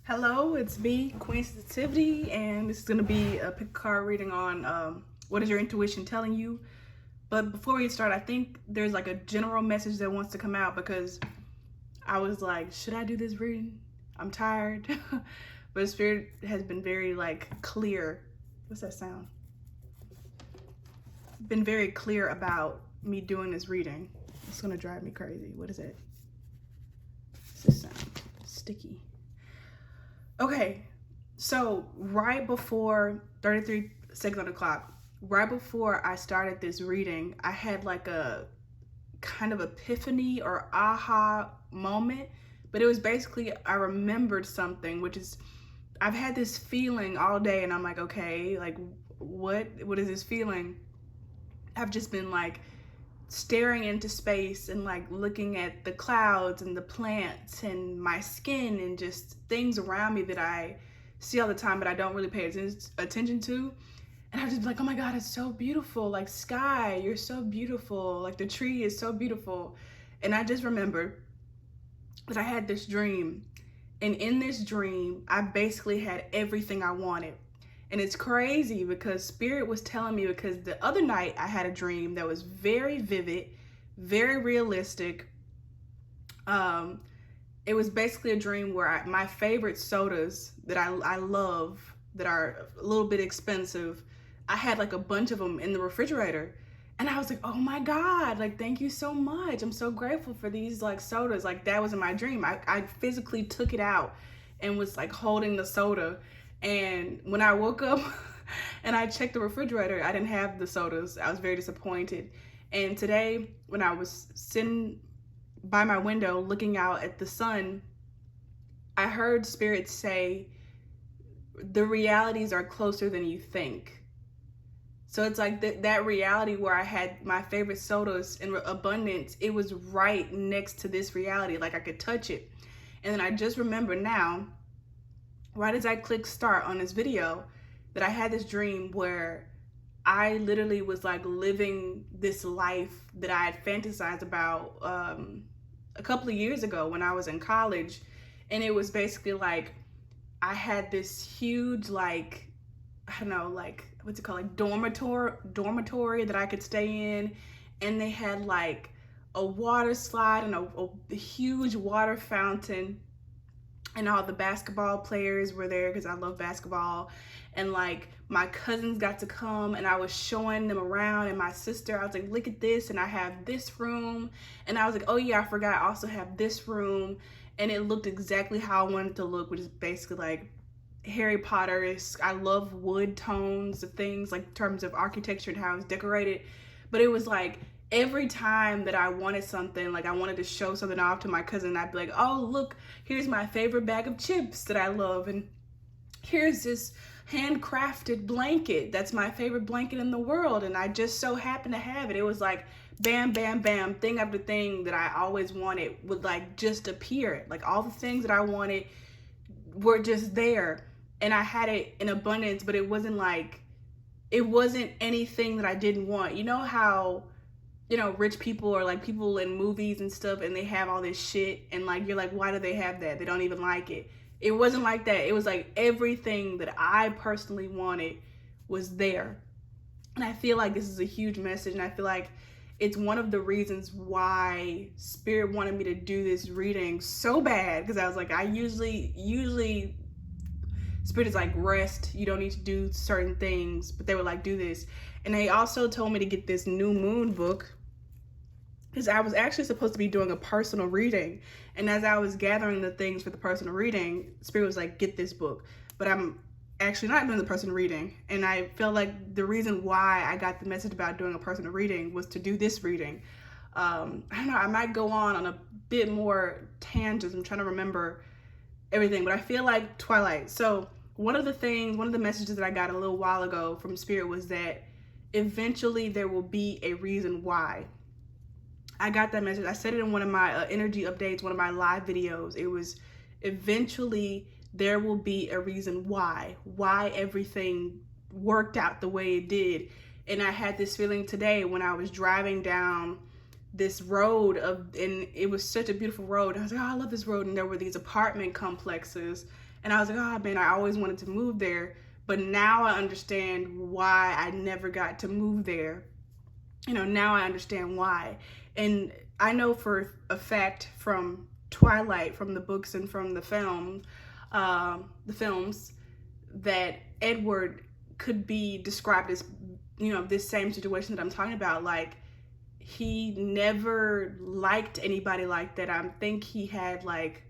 Hello, it's me, Queen Sensitivity, and this is going to be a pick a card reading on what is your intuition telling you. But before we start, I think there's like a general message that wants to come out because I was like, should I do this reading? I'm tired. But Spirit has been very clear. What's that sound? Been very clear about me doing this reading. It's going to drive me crazy. What is it? What's this sound? Sticky. Okay, so right before 33 seconds on the clock, right before I started this reading, I had like a kind of epiphany or aha moment, but it was basically I remembered something, which is I've had this feeling all day and I'm like, okay, like what is this feeling? I've just been like staring into space and like looking at the clouds and the plants and my skin and just things around me that I see all the time but I don't really pay attention to. And I just be like, oh my God, it's so beautiful. Like, sky, you're so beautiful. Like, the tree is so beautiful. And I just remembered that I had this dream. And in this dream, I basically had everything I wanted. And it's crazy because Spirit was telling me, because the other night I had a dream that was very vivid, very realistic. It was basically a dream where my favorite sodas that I love, that are a little bit expensive, I had like a bunch of them in the refrigerator. And I was like, oh my God, like, thank you so much. I'm so grateful for these like sodas. Like, that was in my dream. I physically took it out and was like holding the soda. And when I woke up and I checked the refrigerator, I didn't have the sodas. I was very disappointed. And today, when I was sitting by my window looking out at the sun, I heard Spirit say, the realities are closer than you think. So it's like that reality where I had my favorite sodas in abundance, it was right next to this reality, like I could touch it. And then I just remember now, right as I clicked start on this video, that I had this dream where I literally was like living this life that I had fantasized about a couple of years ago when I was in college. And it was basically like I had this huge, like, I don't know, like, what's it called, like dormitory that I could stay in. And they had like a water slide and a huge water fountain. And all the basketball players were there because I love basketball. And like my cousins got to come and I was showing them around, and my sister, I was like, look at this, and I have this room. And I was like, oh yeah, I forgot I also have this room. And it looked exactly how I wanted it to look, which is basically like Harry Potter-esque. I love wood tones of things, like in terms of architecture and how it's decorated. But it was like every time that I wanted something, like I wanted to show something off to my cousin, I'd be like, oh, look, here's my favorite bag of chips that I love. And here's this handcrafted blanket. That's my favorite blanket in the world. And I just so happened to have it. It was like bam, bam, bam, thing after thing that I always wanted would like just appear. Like all the things that I wanted were just there. And I had it in abundance, but it wasn't anything that I didn't want. You know how, you know, rich people or like people in movies and stuff, and they have all this shit, and like you're like, why do they have that? They don't even like it. It wasn't like that. It was like everything that I personally wanted was there. And I feel like this is a huge message, and I feel like it's one of the reasons why Spirit wanted me to do this reading so bad, because I was like, I usually Spirit is like, rest, you don't need to do certain things, but they were like, do this. And they also told me to get this new moon book, because I was actually supposed to be doing a personal reading. And as I was gathering the things for the personal reading, Spirit was like, get this book. But I'm actually not doing the personal reading. And I feel like the reason why I got the message about doing a personal reading was to do this reading. I don't know, I might go on a bit more tangents. I'm trying to remember everything, but I feel like Twilight. So one of the messages that I got a little while ago from Spirit was that eventually there will be a reason why. I got that message. I said it in one of my energy updates, one of my live videos. It was eventually there will be a reason why everything worked out the way it did. And I had this feeling today when I was driving down this road and it was such a beautiful road. I was like, oh, I love this road. And there were these apartment complexes And I was like, oh man, I always wanted to move there. But now I understand why I never got to move there. Now I understand why. And I know for a fact from Twilight, from the books and from the films, that Edward could be described as, this same situation that I'm talking about. Like, he never liked anybody like that. I think he had like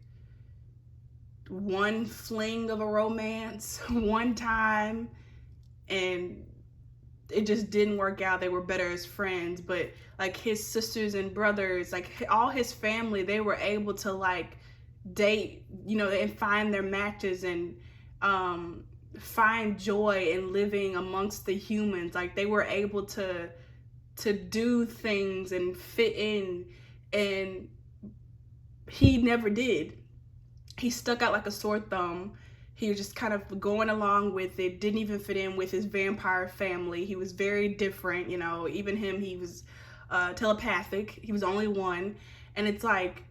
one fling of a romance one time, and it just didn't work out. They were better as friends, but like his sisters and brothers, like all his family, they were able to like date, and find their matches and find joy in living amongst the humans. Like, they were able to do things and fit in, and he never did. He stuck out like a sore thumb. He was just kind of going along with it, didn't even fit in with his vampire family. He was very different, even him, he was telepathic. He was only one. And it's like,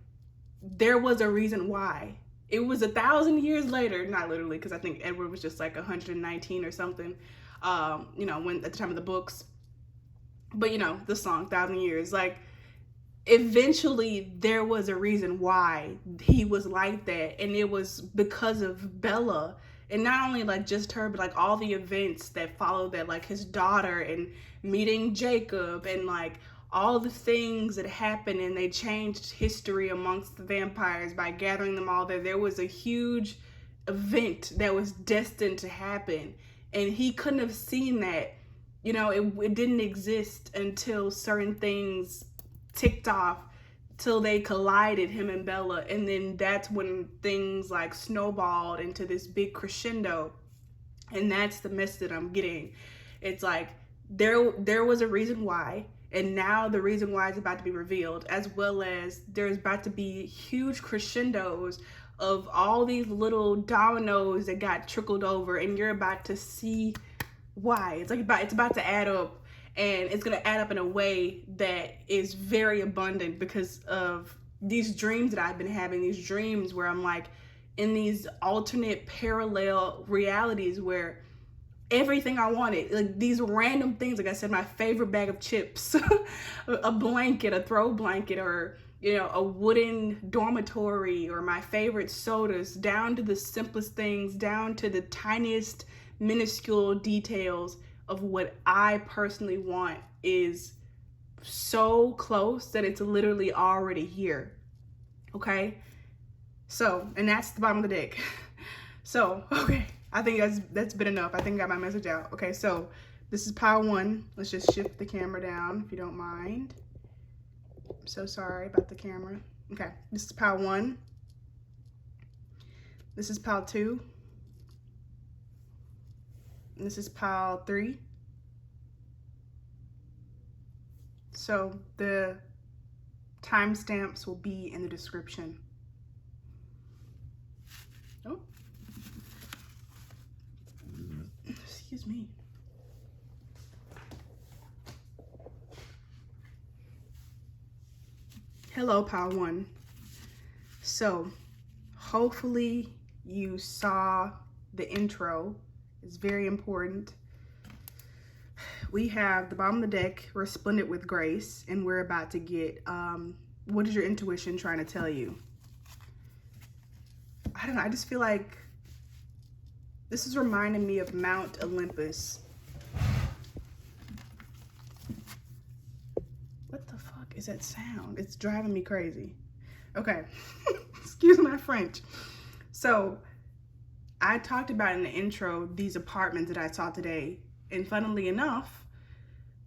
there was a reason why. It was 1,000 years later, not literally, because I think Edward was just like 119 or something, when at the time of the books. But, the song, 1,000 years, like, eventually there was a reason why he was like that, and it was because of Bella. And not only like just her, but like all the events that followed that, like his daughter and meeting Jacob, and like all the things that happened, and they changed history amongst the vampires by gathering them all there. There was a huge event that was destined to happen, and he couldn't have seen that. It didn't exist until certain things ticked off, till they collided, him and Bella. And then that's when things like snowballed into this big crescendo. And that's the message that I'm getting. It's like there was a reason why, and now the reason why is about to be revealed, as well as there's about to be huge crescendos of all these little dominoes that got trickled over, and you're about to see why. It's about to add up, and it's going to add up in a way that is very abundant because of these dreams that I've been having, these dreams where I'm like in these alternate parallel realities where everything I wanted, like these random things, like I said, my favorite bag of chips, a blanket, a throw blanket, or a wooden dormitory, or my favorite sodas, down to the simplest things, down to the tiniest minuscule details of what I personally want, is so close that it's literally already here. Okay? So, and that's the bottom of the deck. So, okay, I think that's been enough. I think I got my message out. Okay, so this is pile 1. Let's just shift the camera down if you don't mind. I'm so sorry about the camera. Okay, this is pile 1. This is pile 2. And this is pile 3. So the timestamps will be in the description. Oh, excuse me. Hello, pile 1. So hopefully you saw the intro. It's very important. We have the bottom of the deck, resplendent with grace, and we're about to get, what is your intuition trying to tell you? I don't know, I just feel like this is reminding me of Mount Olympus. What the fuck is that sound? It's driving me crazy. Okay, excuse my French. So, I talked about in the intro these apartments that I saw today, and funnily enough,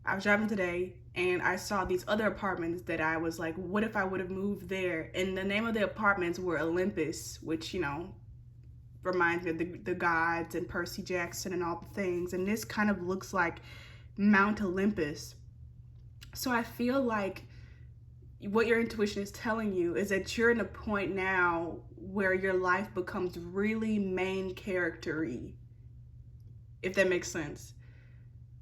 I was driving today and I saw these other apartments that I was like, what if I would have moved there? And the name of the apartments were Olympus, which, reminds me of the gods and Percy Jackson and all the things. And this kind of looks like Mount Olympus. So I feel like what your intuition is telling you is that you're in a point now where your life becomes really main character-y, if that makes sense.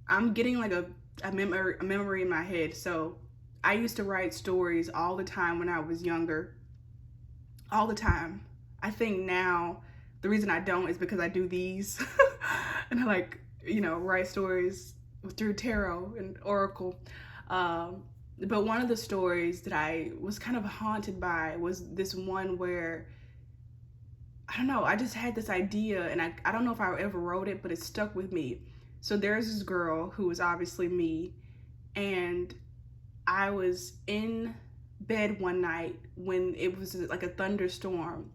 I'm getting like a memory in my head. So I used to write stories all the time when I was younger. All the time. I think now The reason I don't is because I do these and I like, write stories through tarot and oracle. But one of the stories that I was kind of haunted by was this one where, I don't know, I just had this idea, and I don't know if I ever wrote it, but it stuck with me. So there's this girl who was obviously me, and I was in bed one night when it was like a thunderstorm,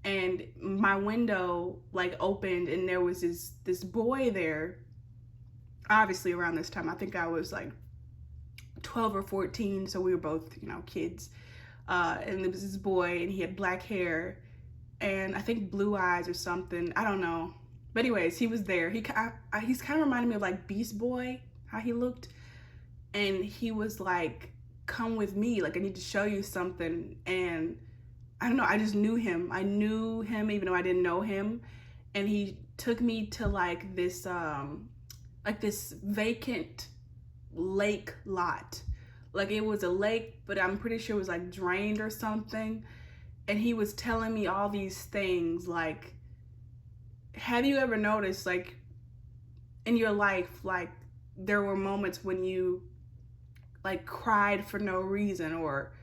and my window like opened, and there was this boy there, obviously around this time. I think I was like 12 or 14, so we were both, kids. And there was this boy, and he had black hair, and I think blue eyes or something. I don't know. But anyways, he was there. He's kind of reminded me of like Beast Boy, how he looked. And he was like, come with me. Like, I need to show you something. And I don't know. I just knew him. I knew him even though I didn't know him. And he took me to like this vacant lake lot. Like, it was a lake, but I'm pretty sure it was like drained or something. And he was telling me all these things, like, have you ever noticed, like, in your life, like, there were moments when you, like, cried for no reason, or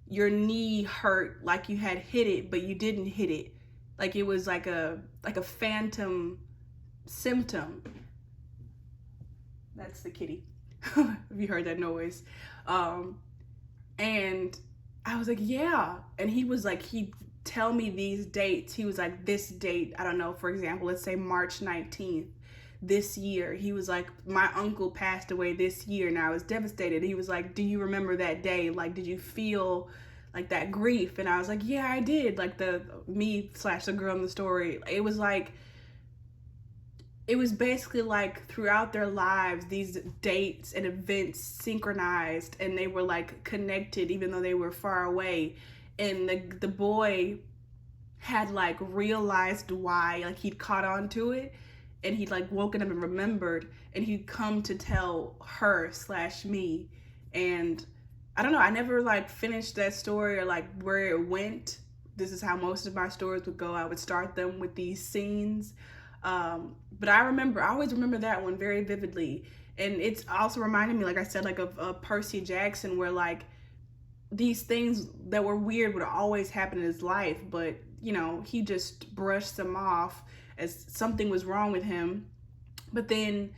your knee hurt, like you had hit it, but you didn't hit it. Like, it was like a phantom symptom. That's the kitty. Have you heard that noise? And I was like, yeah. And he was like, he'd tell me these dates. He was like, this date, I don't know, for example, let's say March 19th this year. He was like, my uncle passed away this year, and I was devastated. He was like, do you remember that day? Like, did you feel like that grief? And I was like, yeah, I did. Like, the girl in the story. It was basically like throughout their lives, these dates and events synchronized, and they were like connected even though they were far away. And the boy had like realized why, like he'd caught on to it, and he'd like woken up and remembered, and he'd come to tell her/me. And I don't know, I never like finished that story or like where it went. This is how most of my stories would go. I would start them with these scenes. But I always remember that one very vividly. And it's also reminded me, like I said, like of Percy Jackson, where like these things that were weird would always happen in his life, but he just brushed them off as something was wrong with him. But then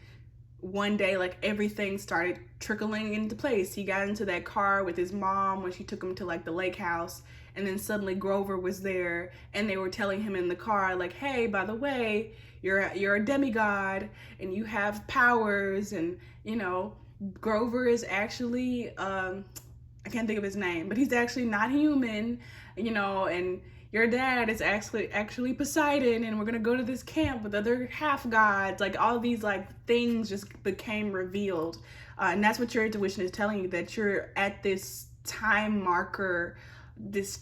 one day, like, everything started trickling into place. He got into that car with his mom when she took him to like the lake house, and then suddenly Grover was there, and they were telling him in the car, like, hey, by the way, you're a demigod and you have powers. And Grover is actually I can't think of his name, but he's actually not human, and your dad is actually Poseidon, and we're gonna go to this camp with other half gods. Like, all these like things just became revealed, and that's what your intuition is telling you, that you're at this time marker, this,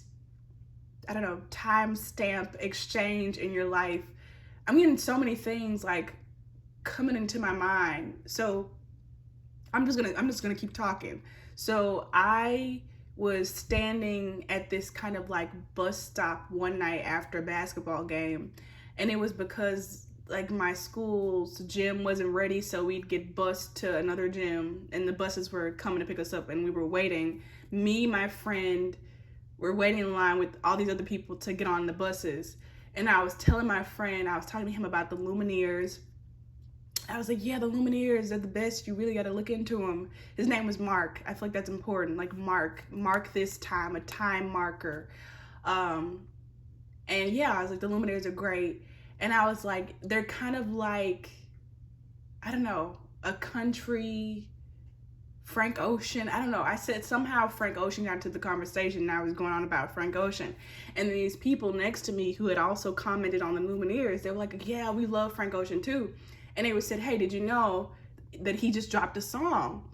I don't know, timestamp exchange in your life. I'm getting so many things like coming into my mind. So I'm just gonna keep talking. So I was standing at this kind of like bus stop one night after a basketball game, and it was because like my school's gym wasn't ready, so we'd get bused to another gym, and the buses were coming to pick us up, and we were waiting. Me, my friend, were waiting in line with all these other people to get on the buses. And I was telling my friend, I was talking to him about the Lumineers. I was like, yeah, the Lumineers are the best. You really got to look into them. His name was Mark. I feel like that's important. Like, mark this time, a time marker. And yeah, I was like, the Lumineers are great. And I was like, they're kind of like, I don't know, a country Frank Ocean. I don't know. I said somehow Frank Ocean got into the conversation, and I was going on about Frank Ocean. And these people next to me who had also commented on the Lumineers, they were like, yeah, we love Frank Ocean too. And they said, hey, did you know that he just dropped a song?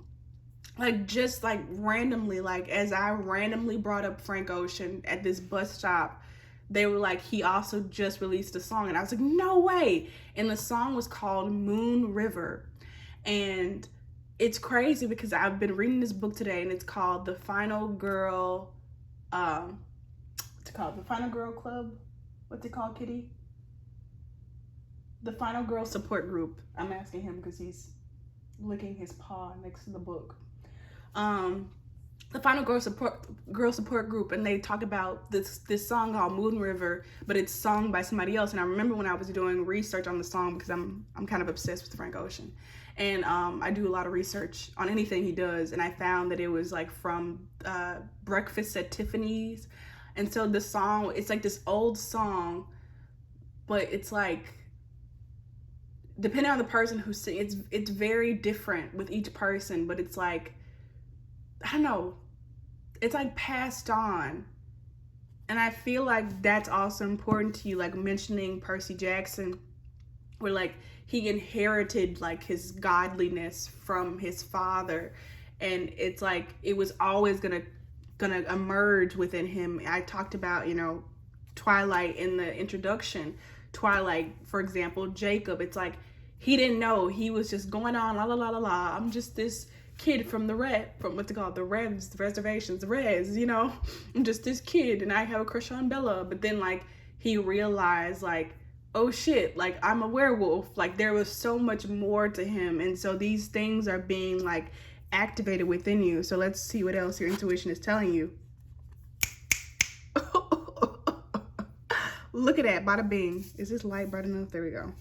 Like, just like randomly, like as I randomly brought up Frank Ocean at this bus stop, they were like, he also just released a song. And I was like, no way. And the song was called Moon River. And it's crazy because I've been reading this book today, and it's called The Final Girl, it's called The Final Girl Club. What's it called, Kitty? The final girl support group. I'm asking him because he's licking his paw next to the book. The final girl support group, and they talk about this song called Moon River, but it's sung by somebody else. And I remember when I was doing research on the song, because I'm kind of obsessed with Frank Ocean, and I do a lot of research on anything he does, and I found that it was like from Breakfast at Tiffany's. And so the song, it's like this old song, but it's like, depending on the person who sings, it's very different with each person, but it's like, I don't know, it's like passed on. And I feel like that's also important to you, like mentioning Percy Jackson, where like he inherited like his godliness from his father, and it's like it was always gonna emerge within him. I talked about, Twilight in the introduction. Twilight, for example, Jacob, it's like he didn't know, he was just going on la la la la la, I'm just this kid from the reservations, the res, I'm just this kid and I have a crush on Bella. But then like he realized like, oh shit, like I'm a werewolf, like there was so much more to him. And so these things are being like activated within you. So let's see what else your intuition is telling you. Look at that, bada bing. Is this light bright enough? There we go.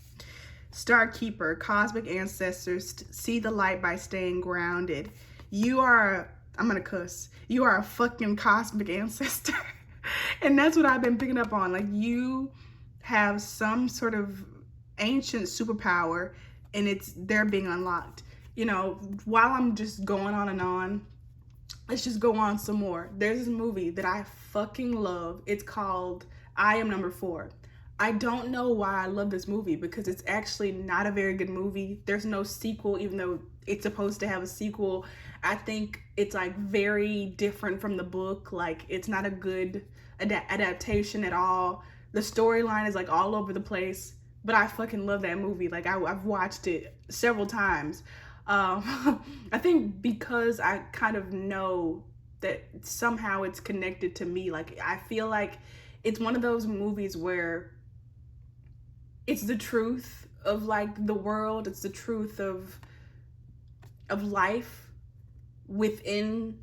Star Keeper, cosmic ancestors, see the light by staying grounded. You are, I'm gonna cuss, you are a fucking cosmic ancestor. And that's what I've been picking up on. Like you have some sort of ancient superpower and they're being unlocked. While I'm just going on and on, let's just go on some more. There's this movie that I fucking love. It's called I Am Number 4. I don't know why I love this movie, because it's actually not a very good movie. There's no sequel, even though it's supposed to have a sequel. I think it's like very different from the book. Like it's not a good adaptation at all. The storyline is like all over the place, but I fucking love that movie. Like I've watched it several times. I think because I kind of know that somehow it's connected to me. Like I feel like it's one of those movies where it's the truth of like the world. It's the truth of life within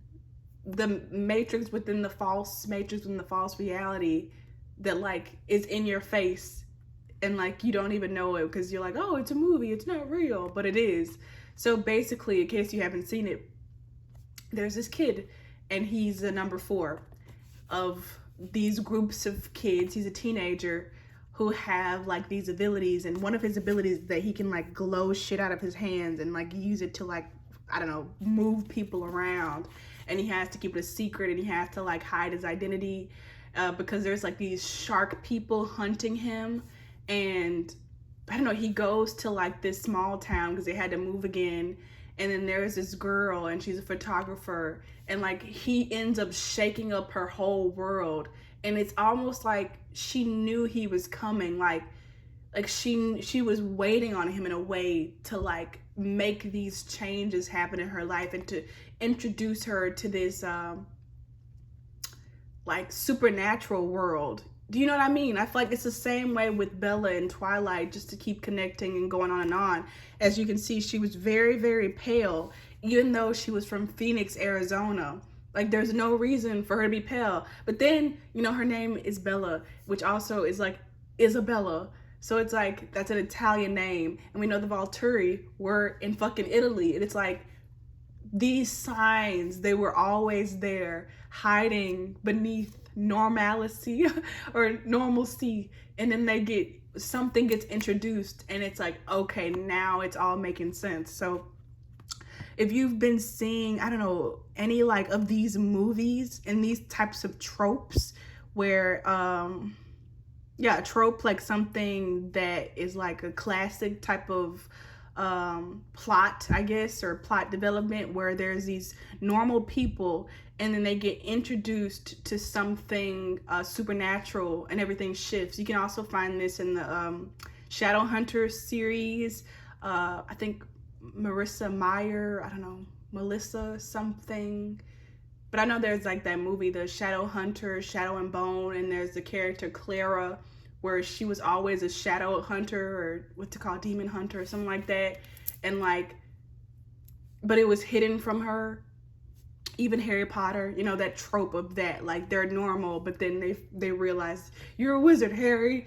the matrix, within the false matrix, within the false reality that like is in your face, and like you don't even know it because you're like, oh, it's a movie, it's not real, but it is. So basically, in case you haven't seen it, there's this kid and he's the number 4 of these groups of kids. He's a teenager who have like these abilities, and one of his abilities is that he can like glow shit out of his hands and like use it to like, I don't know, move people around. And he has to keep it a secret, and he has to like hide his identity because there's like these shark people hunting him. And I don't know, he goes to like this small town because they had to move again. And then there's this girl and she's a photographer, and like he ends up shaking up her whole world. And it's almost like she knew he was coming, like she was waiting on him in a way to like make these changes happen in her life and to introduce her to this like supernatural world. Do you know what I mean? I feel like it's the same way with Bella and Twilight, just to keep connecting and going on and on. As you can see, she was very, very pale, even though she was from Phoenix, Arizona. Like, there's no reason for her to be pale. But then, her name is Bella, which also is like Isabella. So it's like, that's an Italian name. And we know the Volturi were in fucking Italy. And it's like, these signs, they were always there, hiding beneath normalcy or normalcy. And then something gets introduced, and it's like, okay, now it's all making sense. So if you've been seeing, I don't know, any like of these movies and these types of tropes where, a trope, like something that is like a classic type of plot, I guess, or plot development, where there's these normal people and then they get introduced to something supernatural and everything shifts. You can also find this in the Shadowhunters series. I think Marissa Meyer, I don't know, Melissa something. But I know there's like that movie, the Shadowhunters, Shadow and Bone, and there's the character Clara, where she was always a shadow hunter, or what to call demon hunter or something like that. And like, but it was hidden from her. Even Harry Potter, you know, that trope of that, like they're normal, but then they realize you're a wizard, Harry.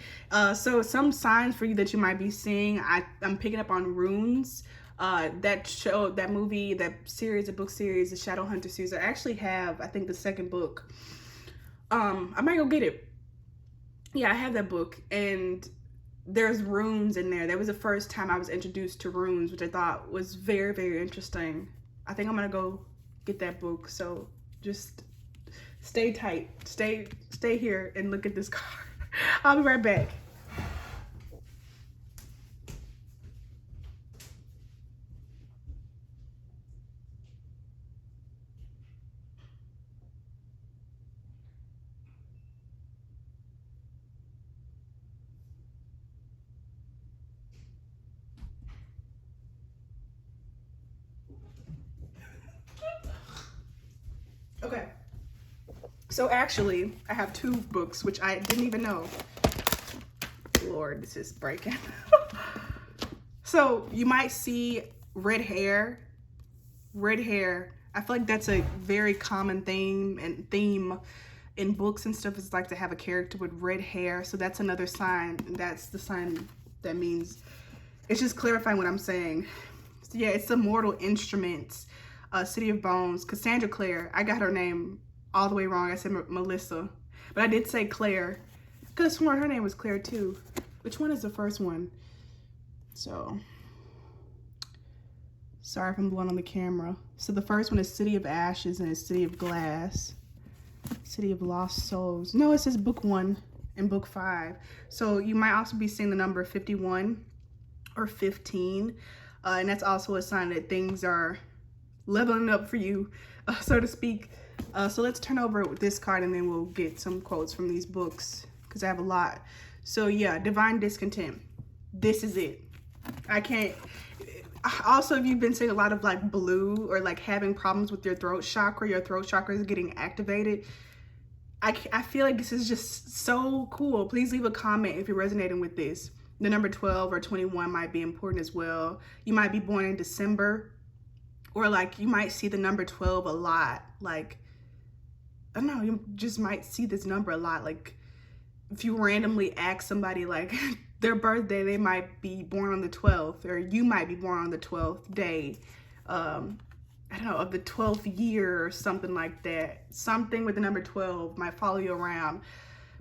So some signs for you that you might be seeing, I'm picking up on runes. That movie, that series, the book series, the Shadowhunter series, I actually have, I think, the second book. I might go get it. Yeah, I have that book, and there's runes in there. That was the first time I was introduced to runes, which I thought was very, very interesting. I think I'm gonna go get that book. So just stay tight, stay here and look at this card. I'll be right back. Okay, so actually I have two books, which I didn't even know. Lord, this is breaking. So you might see red hair. I feel like that's a very common theme in books and stuff. It's like to have a character with red hair. So that's another sign. That's the sign that means, it's just clarifying what I'm saying. So yeah, it's the Mortal Instruments, City of Bones, Cassandra Clare. I got her name all the way wrong. I said Melissa, but I did say Clare. I could have sworn her name was Clare too. Which one is the first one? So, sorry if I'm blowing on the camera. So the first one is City of Ashes and it's City of Glass. City of Lost Souls. No, it says book 1 and book 5. So you might also be seeing the number 51 or 15. And that's also a sign that things are leveling up for you, so to speak. So let's turn over this card and then we'll get some quotes from these books because I have a lot. So yeah, Divine Discontent. This is it. I can't. Also, if you've been seeing a lot of like blue or like having problems with your throat chakra is getting activated, I feel like this is just so cool. Please leave a comment if you're resonating with this. The number 12 or 21 might be important as well. You might be born in December, or like you might see the number 12 a lot. Like, I don't know, you just might see this number a lot. Like if you randomly ask somebody like their birthday, they might be born on the 12th, or you might be born on the 12th day, I don't know, of the 12th year or something like that. Something with the number 12 might follow you around.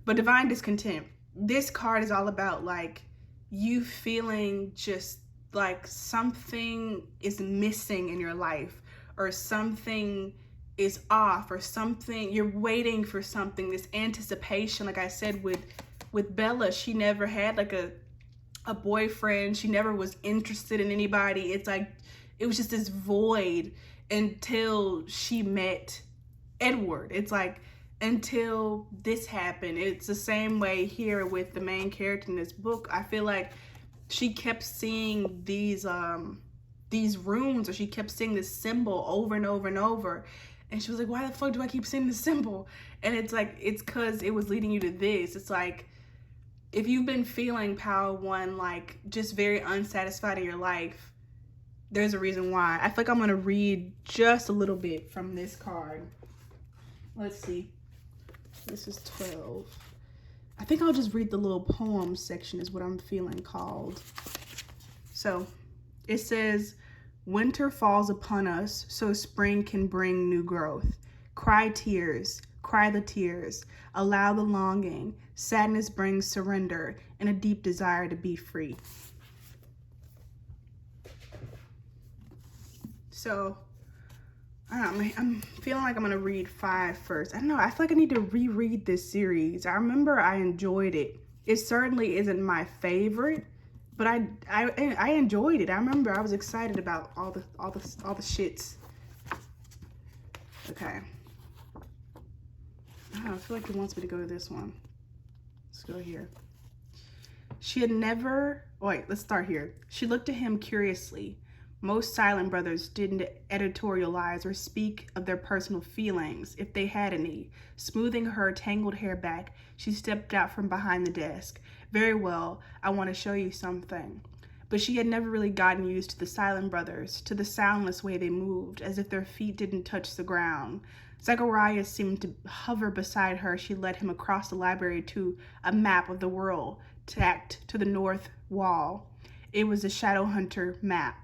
But Divine Discontent, this card is all about like you feeling just like something is missing in your life, or something is off, or something, you're waiting for something, this anticipation. Like I said with Bella, she never had like a boyfriend. She never was interested in anybody. It's like, it was just this void until she met Edward. It's like, until this happened. It's the same way here with the main character in this book. I feel like she kept seeing these runes, or she kept seeing this symbol over and over and over. And she was like, why the fuck do I keep seeing this symbol? And it's like, it's because it was leading you to this. It's like, if you've been feeling Power 1, like just very unsatisfied in your life, there's a reason why. I feel like I'm going to read just a little bit from this card. Let's see. This is 12. I think I'll just read the little poem section is what I'm feeling called. So it says, winter falls upon us so spring can bring new growth. Cry tears, cry the tears, allow the longing. Sadness brings surrender and a deep desire to be free. So, I don't know, I'm feeling like I'm gonna read 5 first. I don't know, I feel like I need to reread this series. I remember I enjoyed it. It certainly isn't my favorite, but I enjoyed it. I remember I was excited about all the shits. Okay. I feel like it wants me to go to this one. Let's go here. She had never, wait, let's start here. She looked at him curiously. Most silent brothers didn't editorialize or speak of their personal feelings, if they had any. Smoothing her tangled hair back, she stepped out from behind the desk. Very well, I want to show you something. But she had never really gotten used to the Silent Brothers, to the soundless way they moved, as if their feet didn't touch the ground. Zacharias seemed to hover beside her. She led him across the library to a map of the world, tacked to the north wall. It was a Shadowhunter map.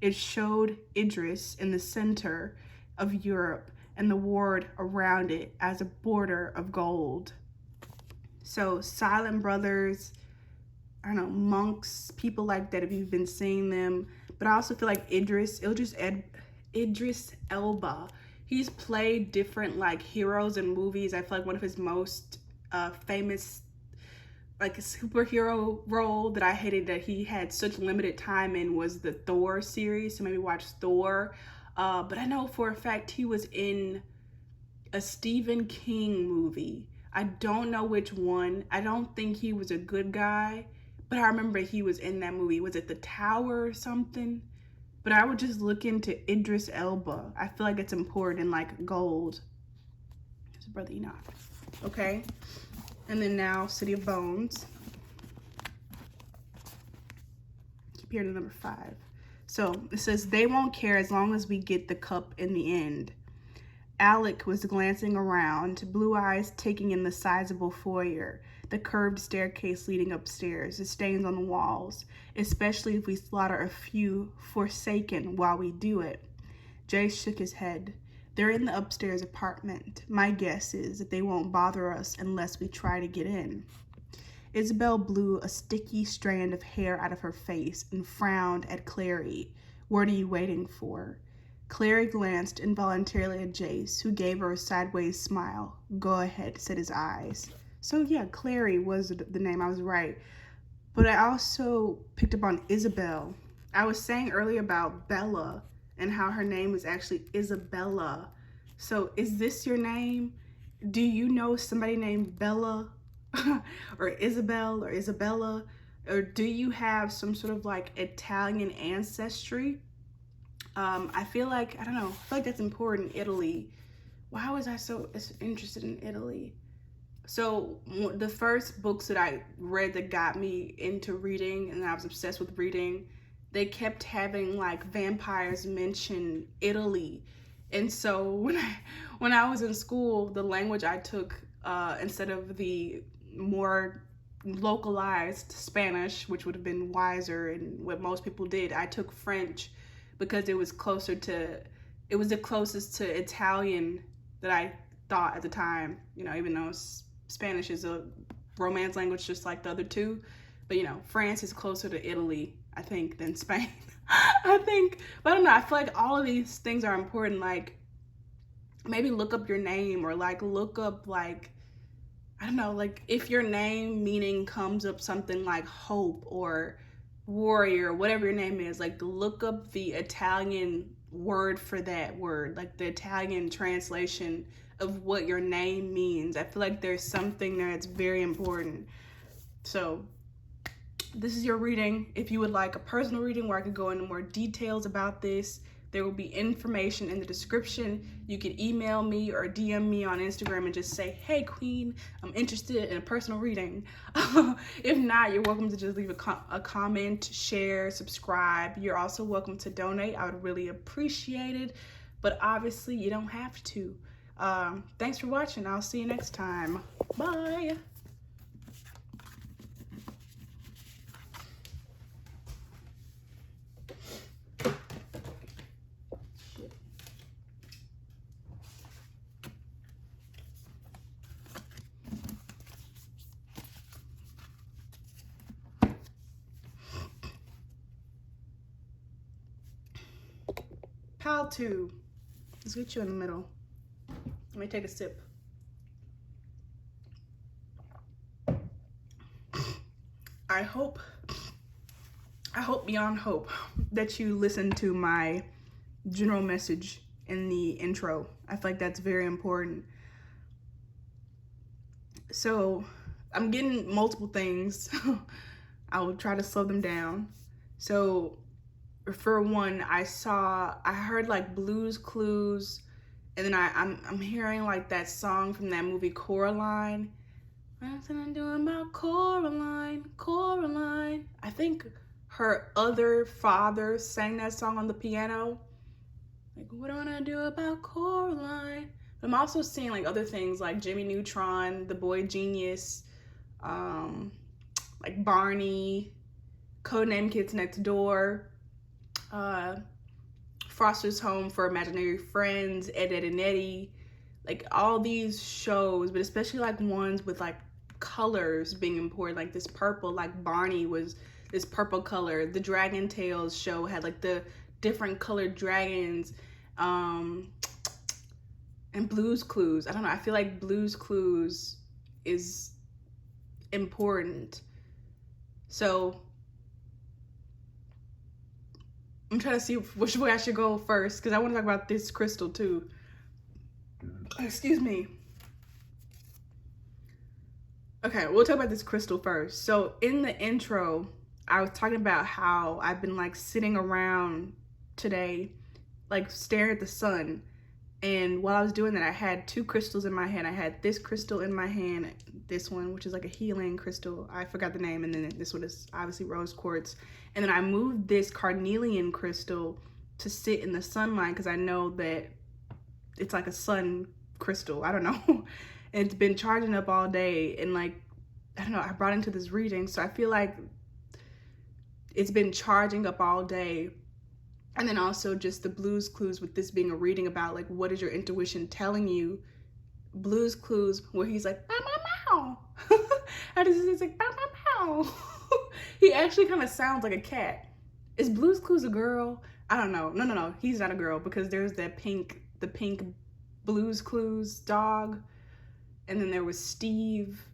It showed Idris in the center of Europe and the world around it as a border of gold. So Silent Brothers, I don't know, monks, people like that, if you've been seeing them. But I also feel like Idris Elba, he's played different like heroes in movies. I feel like one of his most famous like a superhero role that I hated that he had such limited time in was the Thor series. So maybe watch Thor. But I know for a fact he was in a Stephen King movie. I don't know which one. I don't think he was a good guy, but I remember he was in that movie. Was it The Tower or something? But I would just look into Idris Elba. I feel like it's important in like gold. His brother Enoch. Okay. And then now City of Bones. Keep here to number 5. So it says, they won't care as long as we get the cup in the end. Alec was glancing around, blue eyes taking in the sizable foyer, the curved staircase leading upstairs, the stains on the walls, especially if we slaughter a few Forsaken while we do it. Jay shook his head. They're in the upstairs apartment. My guess is that they won't bother us unless we try to get in. Isabel blew a sticky strand of hair out of her face and frowned at Clare. What are you waiting for? Clare glanced involuntarily at Jace, who gave her a sideways smile. Go ahead, said his eyes. So yeah, Clary was the name. I was right. But I also picked up on Isabel. I was saying earlier about Bella and how her name is actually Isabella. So is this your name? Do you know somebody named Bella or Isabel or Isabella? Or do you have some sort of like Italian ancestry? I feel like, I don't know, I feel like that's important. Italy. Why was I so interested in Italy? So the first books that I read that got me into reading and I was obsessed with reading, they kept having like vampires mention Italy. And so when I was in school, the language I took instead of the more localized Spanish, which would have been wiser and what most people did, I took French because it was the closest to Italian that I thought at the time, you know, even though Spanish is a Romance language just like the other two. But, you know, France is closer to Italy, I think, than Spain. I think. But I don't know. I feel like all of these things are important. Like, maybe look up your name or, like, look up, like, I don't know, like, if your name meaning comes up something like hope or warrior, whatever your name is, like, look up the Italian word for that word, like the Italian translation of what your name means. I feel like there's something there that's very important. So this is your reading. If you would like a personal reading where I could go into more details about this, there will be information in the description. You can email me or DM me on Instagram and just say, hey queen, I'm interested in a personal reading. If not, you're welcome to just leave a comment, share, subscribe. You're also welcome to donate. I would really appreciate it, but obviously you don't have to. Thanks for watching. I'll see you next time. Bye. Pal 2. Let's get you in the middle. Let me take a sip. I hope beyond hope that you listen to my general message in the intro. I feel like that's very important. So I'm getting multiple things. I will try to slow them down. So for one, I heard like Blue's Clues, and then I'm hearing like that song from that movie Coraline. Nothing I'm doing about Coraline, Coraline. I think her other father sang that song on the piano. Like, what do I want to do about Coraline? But I'm also seeing like other things like Jimmy Neutron, The Boy Genius, like Barney, Codename Kids Next Door, Foster's Home for Imaginary Friends, Ed, Ed, and Eddie. Like all these shows, but especially like ones with like colors being important, like this purple, like Barney was this purple color. The Dragon Tales show had like the different colored dragons. And Blue's Clues. I don't know. I feel like Blue's Clues is important. So I'm trying to see which way I should go first because I want to talk about this crystal too. Excuse me. Okay, we'll talk about this crystal first. So in the intro, I was talking about how I've been like sitting around today, like staring at the sun. And while I was doing that, I had two crystals in my hand. I had this crystal in my hand, this one, which is like a healing crystal. I forgot the name. And then this one is obviously rose quartz. And then I moved this carnelian crystal to sit in the sunlight because I know that it's like a sun crystal. I don't know. And it's been charging up all day. And like, I don't know, I brought it into this reading. So I feel like it's been charging up all day. And then also just the Blue's Clues with this being a reading about like what is your intuition telling you. Blue's Clues where he's like bow bow bow. And he's like bow bow bow. He actually kind of sounds like a cat. Is Blue's Clues a girl? I don't know. No. He's not a girl because there's the pink Blue's Clues dog. And then there was Steve.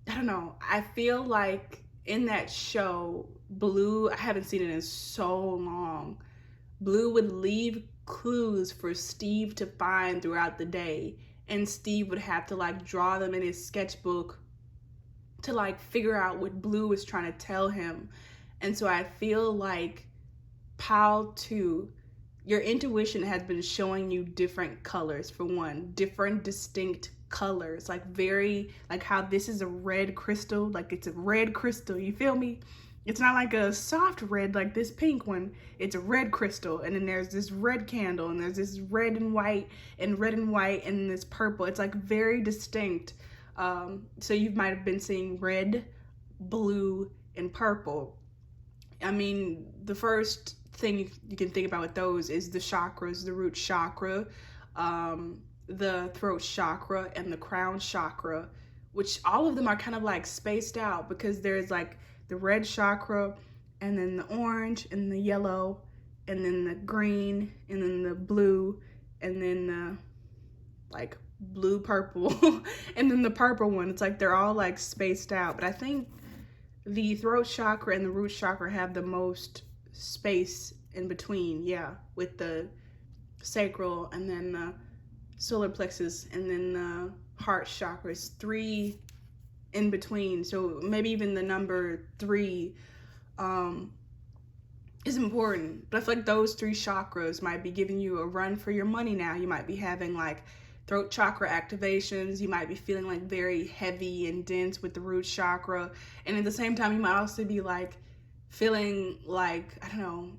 I don't know. I feel like in that show, Blue, I haven't seen it in so long. Blue would leave clues for Steve to find throughout the day. And Steve would have to like draw them in his sketchbook to like figure out what Blue was trying to tell him. And so I feel like Pile 2, your intuition has been showing you different colors for one, different distinct colors, like very, like how this is a red crystal, like it's a red crystal, you feel me? It's not like a soft red like this pink one. It's a red crystal, and then there's this red candle, and there's this red and white, and this purple. It's like very distinct. So you might have been seeing red, blue, and purple. I mean, the first thing you can think about with those is the chakras, the root chakra, the throat chakra, and the crown chakra, which all of them are kind of like spaced out because there's like the red chakra, and then the orange, and the yellow, and then the green, and then the blue, and then the like blue purple, and then the purple one. It's like they're all like spaced out. But I think the throat chakra and the root chakra have the most space in between, yeah, with the sacral, and then the solar plexus, and then the heart chakra. It's 3 in between, so maybe even the number 3 is important. But I feel like those 3 chakras might be giving you a run for your money now. You might be having like throat chakra activations. You might be feeling like very heavy and dense with the root chakra, and at the same time you might also be like feeling like, I don't know,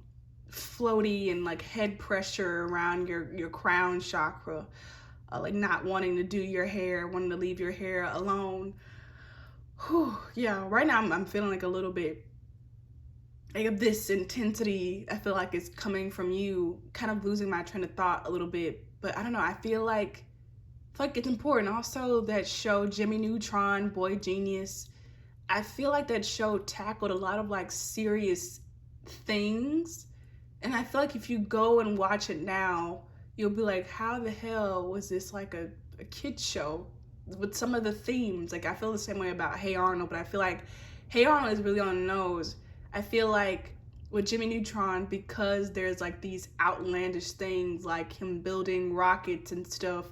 floaty and like head pressure around your crown chakra, like not wanting to do your hair, wanting to leave your hair alone. Whew, yeah, right now I'm feeling like a little bit like this intensity. I feel like it's coming from you, kind of losing my train of thought a little bit. But I don't know, I feel like it's important. Also, that show Jimmy Neutron, Boy Genius, I feel like that show tackled a lot of like serious things. And I feel like if you go and watch it now, you'll be like, how the hell was this like a kid's show with some of the themes? Like, I feel the same way about Hey Arnold, but I feel like Hey Arnold is really on the nose. I feel like with Jimmy Neutron, because there's like these outlandish things like him building rockets and stuff,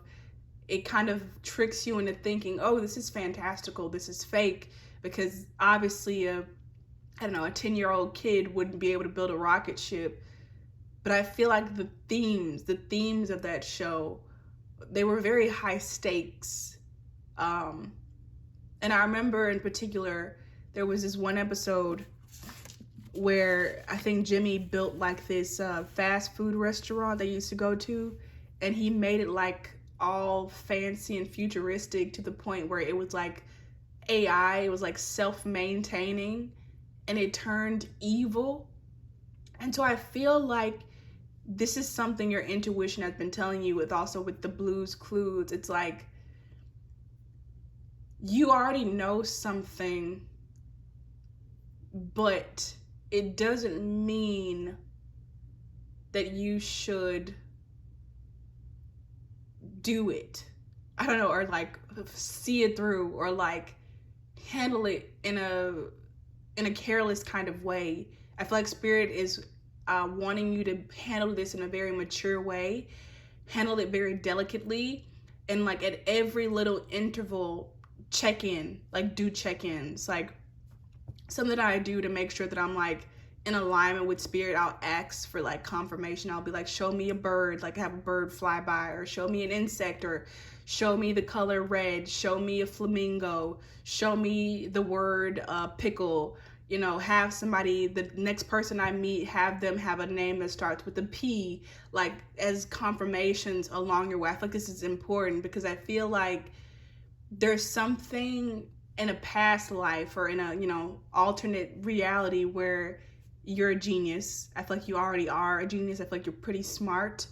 it kind of tricks you into thinking, oh, this is fantastical, this is fake, because obviously a 10-year-old kid wouldn't be able to build a rocket ship. But I feel like the themes of that show, they were very high stakes. And I remember in particular, there was this one episode where I think Jimmy built like this fast food restaurant they used to go to, and he made it like all fancy and futuristic to the point where it was like AI, it was like self-maintaining, and it turned evil. And so I feel like this is something your intuition has been telling you, with also with the Blues Clues. It's like you already know something, but it doesn't mean that you should do it. I don't know, or like see it through, or like handle it in a careless kind of way. I feel like spirit is wanting you to handle this in a very mature way, handle it very delicately, and like at every little interval, check in, like do check-ins. Like something that I do to make sure that I'm like in alignment with spirit, I'll ask for like confirmation. I'll be like, show me a bird, like have a bird fly by, or show me an insect, or show me the color red, show me a flamingo, show me the word pickle. You know, have somebody, the next person I meet, have them have a name that starts with a P, like as confirmations along your way. I feel like this is important because I feel like there's something in a past life or in a, you know, alternate reality where you're a genius. I feel like you already are a genius. I feel like you're pretty smart.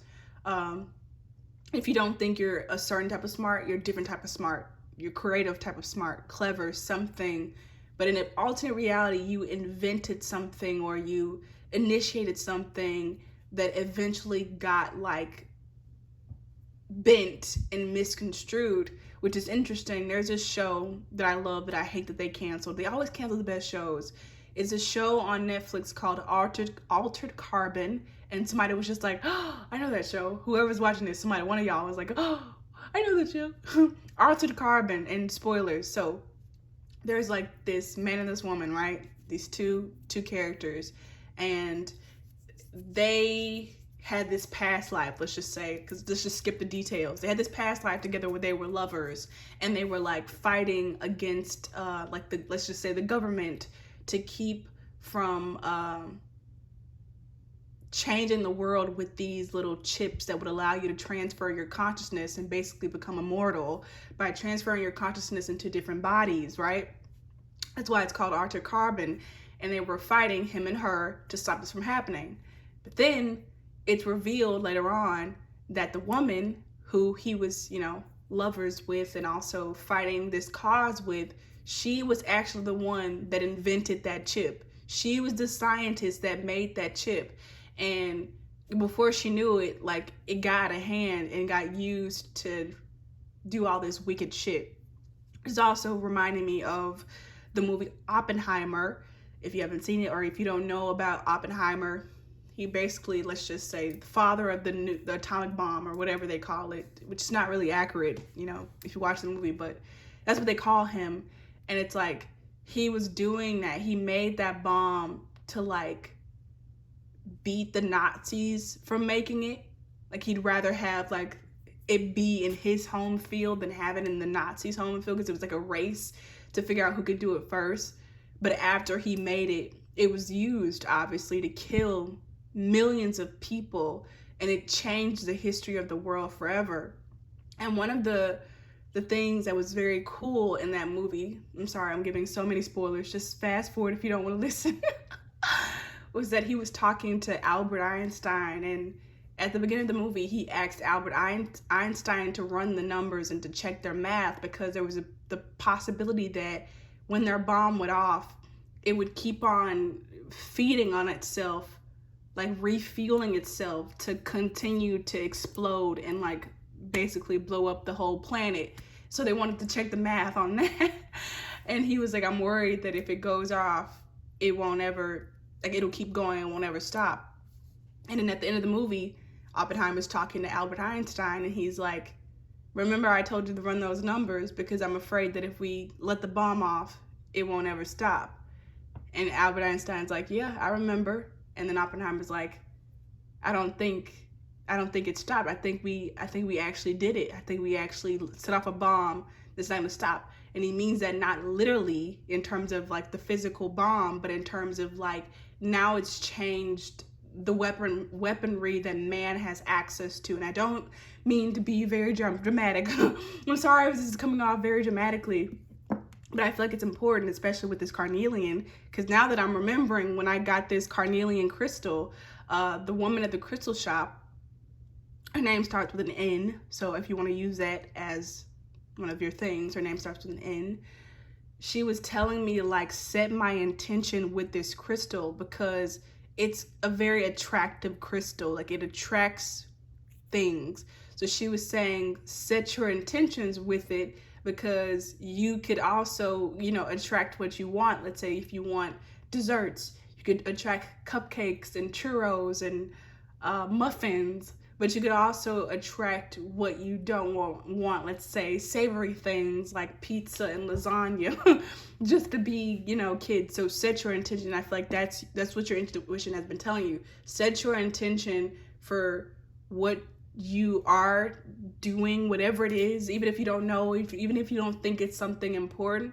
If you don't think you're a certain type of smart, you're a different type of smart. You're creative type of smart, clever, something. But in an alternate reality, you invented something, or you initiated something that eventually got like bent and misconstrued, which is interesting. There's a show that I love that I hate that they canceled. They always cancel the best shows. It's a show on Netflix called Altered Carbon, and somebody was just like, oh, I know that show. Whoever's watching this, one of y'all was like, oh, I know that show. Altered Carbon, and spoilers. So there's like this man and this woman, right? These two characters, and they had this past life, let's just say, because let's just skip the details. They had this past life together where they were lovers, and they were like fighting against like the, let's just say, the government to keep from changing the world with these little chips that would allow you to transfer your consciousness and basically become immortal by transferring your consciousness into different bodies, right? That's why it's called Altered Carbon. And they were fighting, him and her, to stop this from happening. But then it's revealed later on that the woman who he was, you know, lovers with and also fighting this cause with, she was actually the one that invented that chip. She was the scientist that made that chip. And before she knew it, like, it got a hand and got used to do all this wicked shit. It's also reminding me of the movie Oppenheimer. If you haven't seen it, or if you don't know about Oppenheimer, he basically, let's just say, the father of the atomic bomb, or whatever they call it, which is not really accurate, you know, if you watch the movie, but that's what they call him. And it's like, he was doing that. He made that bomb to like beat the Nazis from making it. Like, he'd rather have like it be in his home field than have it in the Nazis' home field, because it was like a race to figure out who could do it first. But after he made it, it was used obviously to kill millions of people, and it changed the history of the world forever. And one of the things that was very cool in that movie, I'm sorry, I'm giving so many spoilers, just fast forward if you don't want to listen, was that he was talking to Albert Einstein, and at the beginning of the movie, he asked Albert Einstein to run the numbers and to check their math, because there was the possibility that when their bomb went off, it would keep on feeding on itself, like refueling itself to continue to explode and like basically blow up the whole planet. So they wanted to check the math on that. And he was like, I'm worried that if it goes off, it won't ever, like, it'll keep going and won't ever stop. And then at the end of the movie, Oppenheimer's talking to Albert Einstein, and he's like, remember I told you to run those numbers because I'm afraid that if we let the bomb off, it won't ever stop. And Albert Einstein's like, yeah, I remember. And then Oppenheimer's like, I don't think it stopped. I think we actually did it. I think we actually set off a bomb that's not gonna stop. And he means that not literally in terms of like the physical bomb, but in terms of like now it's changed the weaponry that man has access to. And I don't mean to be very dramatic. I'm sorry if this is coming off very dramatically, but I feel like it's important, especially with this carnelian, because now that I'm remembering when I got this carnelian crystal, the woman at the crystal shop, her name starts with an N. So if you want to use that as one of your things, her name starts with an N. She was telling me to like set my intention with this crystal because it's a very attractive crystal. Like it attracts things. So she was saying set your intentions with it because you could also, you know, attract what you want. Let's say if you want desserts, you could attract cupcakes and churros and muffins. But you could also attract what you don't want. Let's say savory things like pizza and lasagna, just to be, you know, kids. So set your intention. I feel like that's what your intuition has been telling you. Set your intention for what you are doing, whatever it is, even if you don't know, even if you don't think it's something important.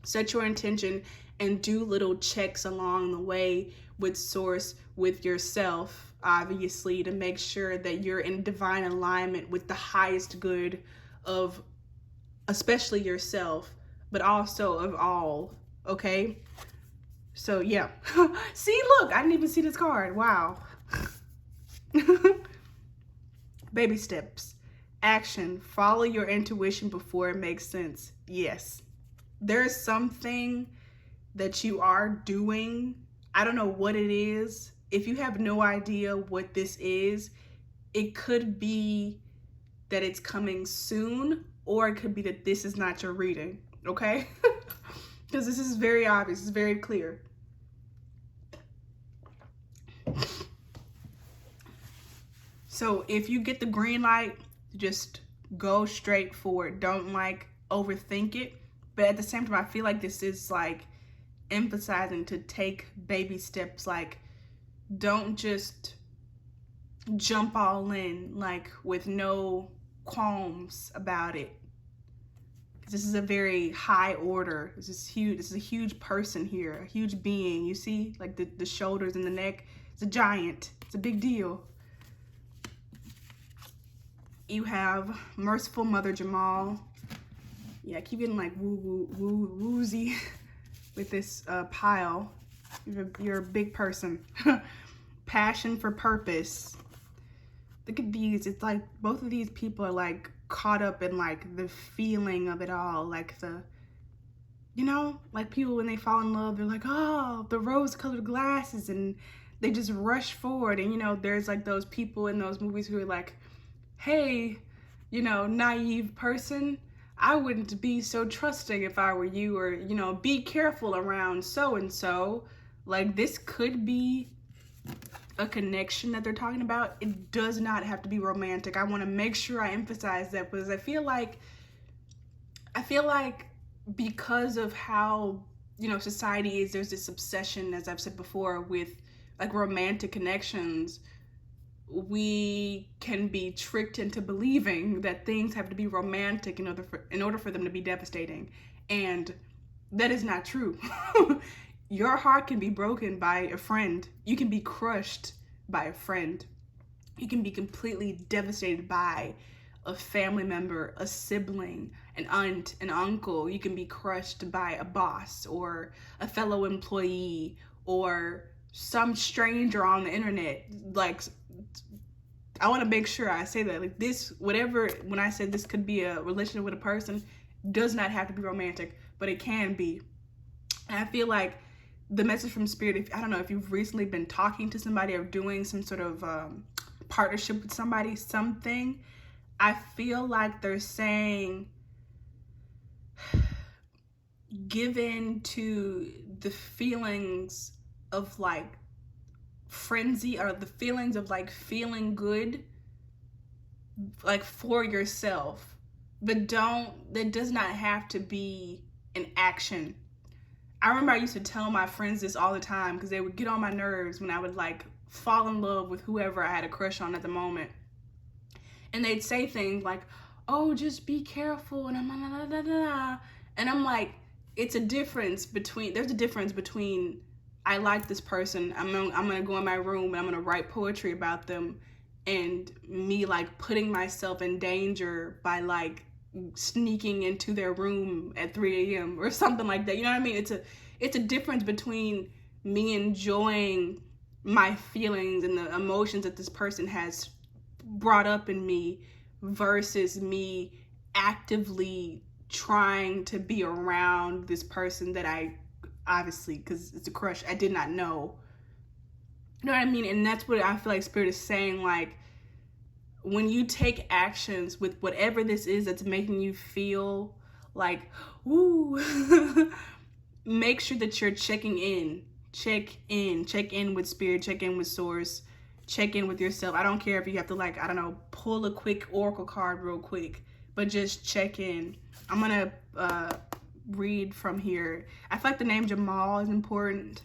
Set your intention and do little checks along the way with source, with yourself, obviously, to make sure that you're in divine alignment with the highest good of especially yourself, but also of all, okay? So yeah. See, look, I didn't even see this card. Wow. Baby steps. Action. Follow your intuition before it makes sense. Yes. There's something that you are doing. I don't know what it is. If you have no idea what this is, it could be that it's coming soon, or it could be that this is not your reading, okay? Because this is very obvious, it's very clear. So if you get the green light, just go straight for it. Don't like overthink it. But at the same time, I feel like this is like emphasizing to take baby steps. Like, don't just jump all in like with no qualms about it. This is a very high order. This is huge. This is a huge person here, a huge being. You see, like the shoulders and the neck. It's a giant. It's a big deal. You have Merciful Mother Jamal. Yeah, I keep getting like woozy with this pile. You're a big person. Passion for purpose. Look at these. It's like both of these people are like caught up in like the feeling of it all. Like the, you know, like people when they fall in love, they're like, oh, the rose-colored glasses, and they just rush forward. And you know, there's like those people in those movies who are like, hey, you know, naive person, I wouldn't be so trusting if I were you, or, you know, be careful around so-and-so. Like, this could be a connection that they're talking about. It does not have to be romantic. I want to make sure I emphasize that, because I feel like because of how, you know, society is, there's this obsession, as I've said before, with like romantic connections. We can be tricked into believing that things have to be romantic in order for them to be devastating, and that is not true. Your heart can be broken by a friend. You can be crushed by a friend. You can be completely devastated by a family member, a sibling, an aunt, an uncle. You can be crushed by a boss or a fellow employee or some stranger on the internet. Like, I want to make sure I say that, like, this, whatever, when I said this could be a relationship with a person, does not have to be romantic, but it can be. And I feel like the message from Spirit, I don't know if you've recently been talking to somebody or doing some sort of partnership with somebody, something, I feel like they're saying, give in to the feelings of like frenzy, or the feelings of like feeling good, like for yourself, but that does not have to be an action. I remember I used to tell my friends this all the time because they would get on my nerves when I would like fall in love with whoever I had a crush on at the moment, and they'd say things like, oh, just be careful, and And I'm like, there's a difference between I like this person, I'm gonna go in my room and I'm gonna write poetry about them, and me like putting myself in danger by like sneaking into their room at 3 a.m. or something like that. You know what I mean? It's a difference between me enjoying my feelings and the emotions that this person has brought up in me versus me actively trying to be around this person that I obviously, because it's a crush, I did not know. You know what I mean? And that's what I feel like Spirit is saying, like, when you take actions with whatever this is that's making you feel like, woo, make sure that you're checking in. Check in with Spirit, check in with Source, check in with yourself. I don't care if you have to, like, I don't know, pull a quick oracle card real quick, but just check in. I'm gonna read from here. I feel like the name Jamal is important.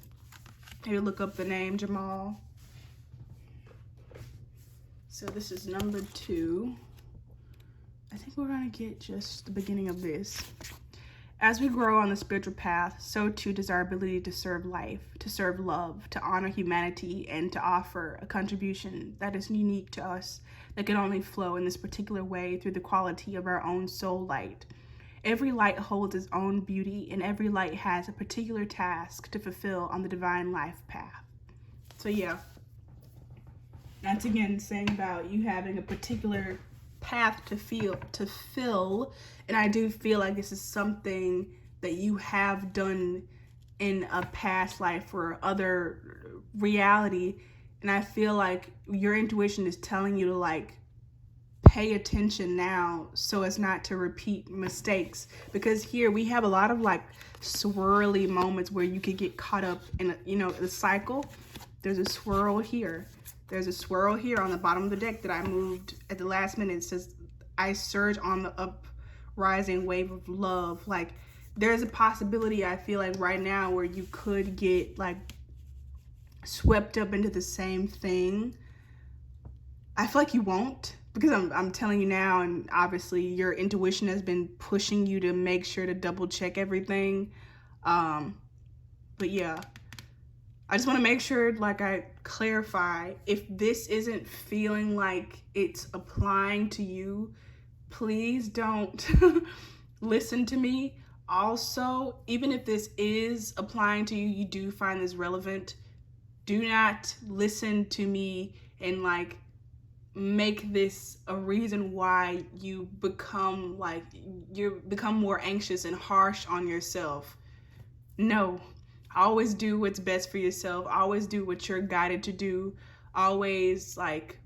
Maybe look up the name Jamal. So this is number 2. I think we're gonna get just the beginning of this. As we grow on the spiritual path, so too does our ability to serve life, to serve love, to honor humanity, and to offer a contribution that is unique to us, that can only flow in this particular way through the quality of our own soul light. Every light holds its own beauty, and every light has a particular task to fulfill on the divine life path. So yeah, that's again saying about you having a particular path to fill, and I do feel like this is something that you have done in a past life or other reality, and I feel like your intuition is telling you to like pay attention now so as not to repeat mistakes, because here we have a lot of like swirly moments where you could get caught up in, you know, the cycle. There's a swirl here. There's a swirl here on the bottom of the deck that I moved at the last minute. It says, I surge on the uprising wave of love. Like, there's a possibility, I feel like right now, where you could get like swept up into the same thing. I feel like you won't, because I'm telling you now, and obviously your intuition has been pushing you to make sure to double check everything. But yeah, I just want to make sure, like, I clarify, if this isn't feeling like it's applying to you, please don't listen to me. Also, even if this is applying to you, you do find this relevant, do not listen to me and like make this a reason why you become more anxious and harsh on yourself. No, always do what's best for yourself. Always do what you're guided to do. Always, like,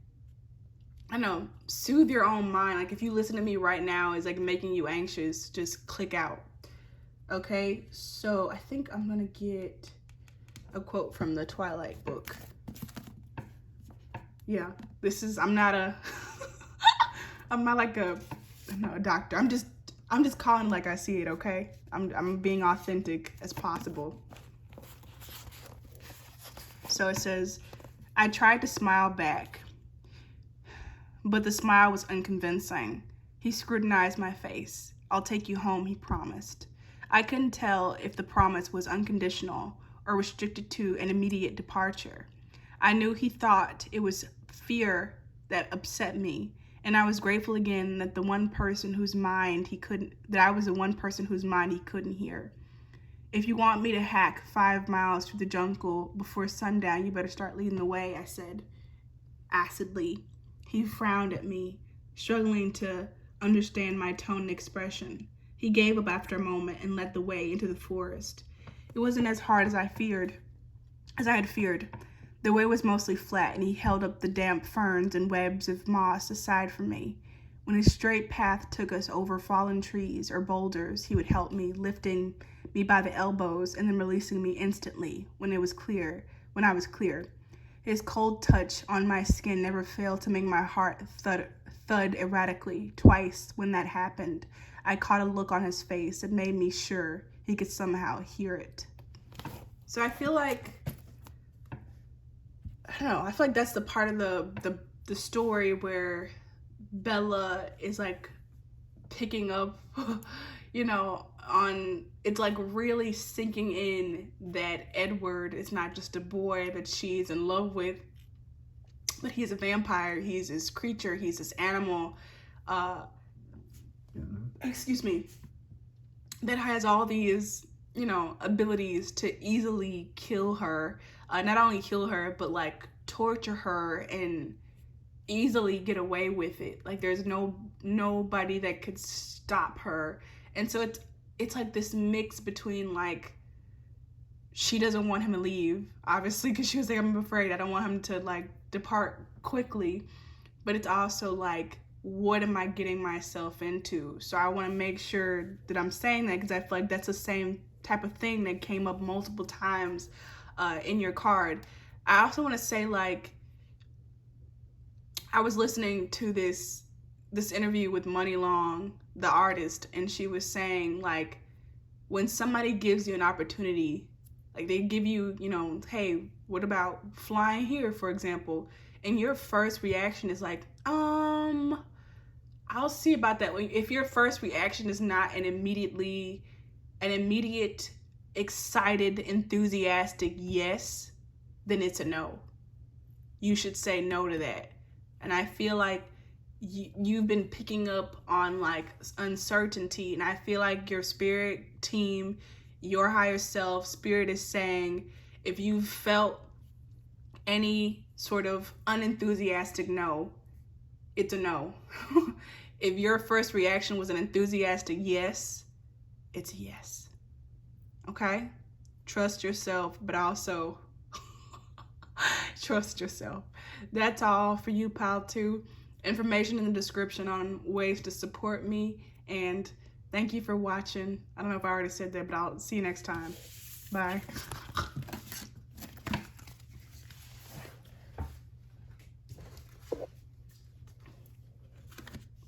I don't know, soothe your own mind. Like, if you listen to me right now is like making you anxious, just click out. Okay, so I think I'm gonna get a quote from the Twilight book. Yeah, this is, I'm not like a doctor. I'm just calling like I see it, okay? I'm being authentic as possible. So it says, I tried to smile back, but the smile was unconvincing. He scrutinized my face. I'll take you home, he promised. I couldn't tell if the promise was unconditional or restricted to an immediate departure. I knew he thought it was fear that upset me, and I was grateful again that I was the one person whose mind he couldn't hear. If you want me to hack 5 miles through the jungle before sundown, you better start leading the way, I said, acidly. He frowned at me, struggling to understand my tone and expression. He gave up after a moment and led the way into the forest. It wasn't as hard as I had feared. The way was mostly flat, and he held up the damp ferns and webs of moss aside from me. When a straight path took us over fallen trees or boulders, he would help me, lifting me by the elbows and then releasing me instantly when I was clear. His cold touch on my skin never failed to make my heart thud erratically. Twice, when that happened, I caught a look on his face that made me sure he could somehow hear it. So I feel like, I don't know, I feel like that's the part of the story where Bella is like picking up, you know, it's like really sinking in that Edward is not just a boy that she's in love with, but he's a vampire, he's this creature, he's this animal, excuse me, that has all these, you know, abilities to easily kill her. Not only kill her, but like torture her and easily get away with it. Like there's nobody that could stop her. And so it's like this mix between like, she doesn't want him to leave, obviously, because she was like, I'm afraid, I don't want him to like depart quickly. But it's also like, what am I getting myself into? So I want to make sure that I'm saying that, because I feel like that's the same type of thing that came up multiple times in your card. I also want to say, like, I was listening to this interview with Money Long, the artist, and she was saying, like, when somebody gives you an opportunity, like they give you, you know, hey, what about flying here, for example, and your first reaction is like, I'll see about that. If your first reaction is not an immediate, excited, enthusiastic yes, then it's a no. You should say no to that. And I feel like you've been picking up on like uncertainty, and I feel like your spirit team, your higher self, spirit is saying, if you felt any sort of unenthusiastic no, it's a no. If your first reaction was an enthusiastic yes, it's a yes. Okay? Trust yourself, but also trust yourself. That's all for you, Pile 2. Information in the description on ways to support me, and thank you for watching. I don't know if I already said that, but I'll see you next time. Bye.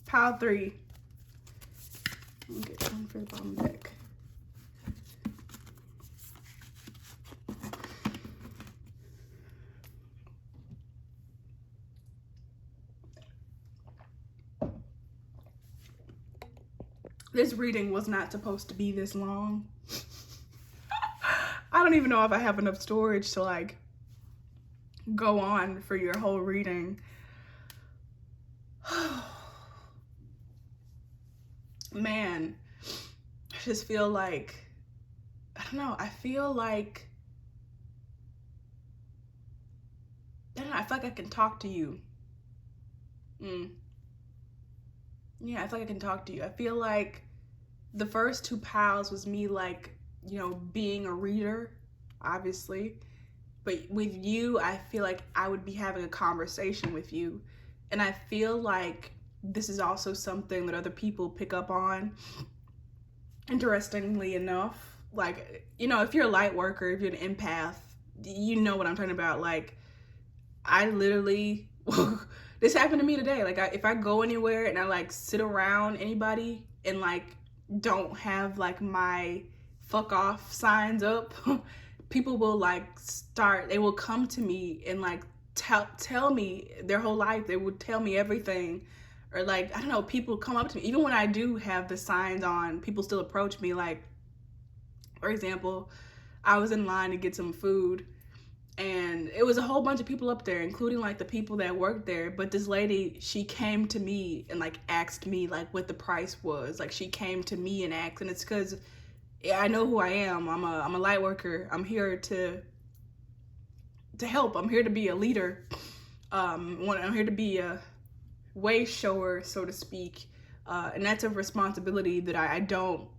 Pile 3. I'll get one for the bottom deck. This reading was not supposed to be this long. I don't even know if I have enough storage to like go on for your whole reading. Man, I just feel like, I don't know, I feel like I feel like I can talk to you. Yeah, I feel like I can talk to you. I feel like the first 2 piles was me, like, you know, being a reader, obviously. But with you, I feel like I would be having a conversation with you. And I feel like this is also something that other people pick up on. Interestingly enough, like, you know, if you're a light worker, if you're an empath, you know what I'm talking about. Like, I literally, this happened to me today. Like, if I go anywhere and I like sit around anybody and like don't have like my fuck off signs up, people will like they will come to me and like tell me their whole life. They would tell me everything. Or like, I don't know, people come up to me. Even when I do have the signs on, people still approach me. Like, for example, I was in line to get some food, and it was a whole bunch of people up there, including like the people that worked there. But this lady, she came to me and like asked me like what the price was. Like, she came to me and asked, and it's because I know who I am. I'm a light worker. I'm here to help. I'm here to be a leader. I'm here to be a way shower, so to speak. And that's a responsibility that I don't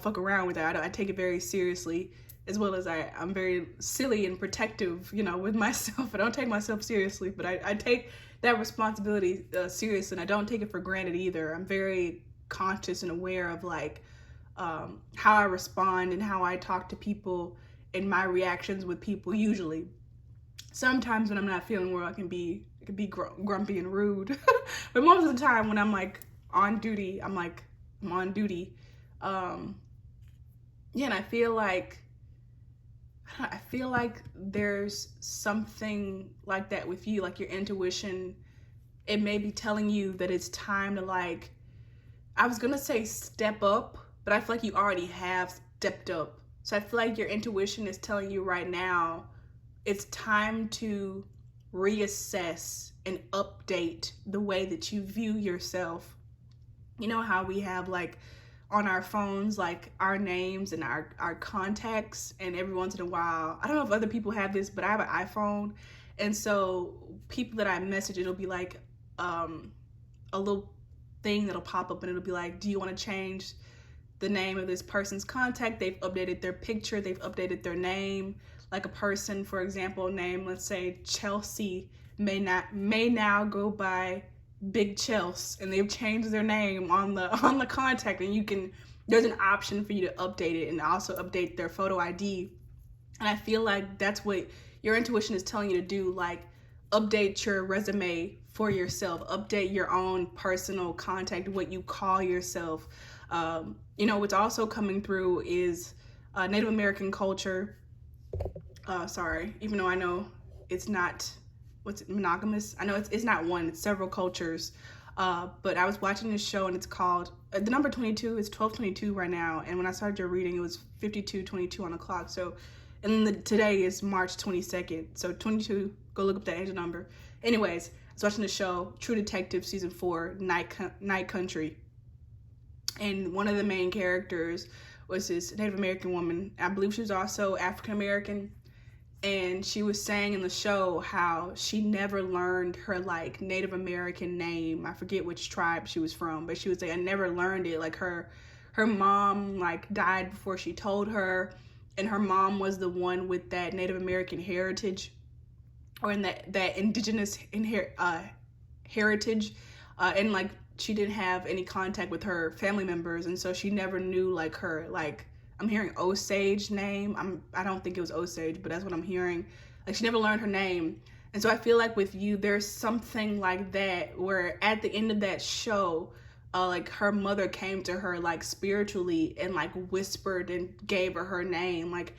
fuck around with. I take it very seriously, as well as I'm very silly and protective, you know, with myself. I don't take myself seriously, but I take that responsibility serious, and I don't take it for granted either. I'm very conscious and aware of like how I respond and how I talk to people and my reactions with people. Usually, sometimes when I'm not feeling well, I can be grumpy and rude, but most of the time when I'm like on duty, I'm on duty. Yeah, and I feel like there's something like that with you, like your intuition. It may be telling you that it's time to, like, I was gonna say step up, but I feel like you already have stepped up. So I feel like your intuition is telling you right now it's time to reassess and update the way that you view yourself. You know how we have like on our phones like our names and our contacts, and every once in a while, I don't know if other people have this, but I have an iPhone, and so people that I message, it'll be like a little thing that'll pop up and it'll be like, do you want to change the name of this person's contact? They've updated their picture, they've updated their name. Like a person, for example, name, let's say Chelsea, may now go by Big Chelsea, and they've changed their name on the contact, and you can, there's an option for you to update it and also update their photo ID. And I feel like that's what your intuition is telling you to do, like update your resume for yourself, update your own personal contact, what you call yourself. You know, what's also coming through is Native American culture. Sorry, even though I know it's not, what's it, monogamous? I know it's not one, it's several cultures. But I was watching this show and it's called, the number 22 is 1222 right now. And when I started reading, it was 52:22 on the clock. So, and today is March 22nd. So 22, go look up that angel number. Anyways, I was watching the show, True Detective season 4, Night Country. And one of the main characters was this Native American woman. I believe she was also African American. And she was saying in the show how she never learned her like Native American name. I forget which tribe she was from, but she was like, I never learned it. Like her mom like died before she told her, and her mom was the one with that Native American heritage, or in that indigenous heritage, and like she didn't have any contact with her family members, and so she never knew like her, like, I'm hearing Osage name. I don't think it was Osage, but that's what I'm hearing. Like she never learned her name. And so I feel like with you, there's something like that where at the end of that show, like her mother came to her like spiritually and like whispered and gave her name. Like,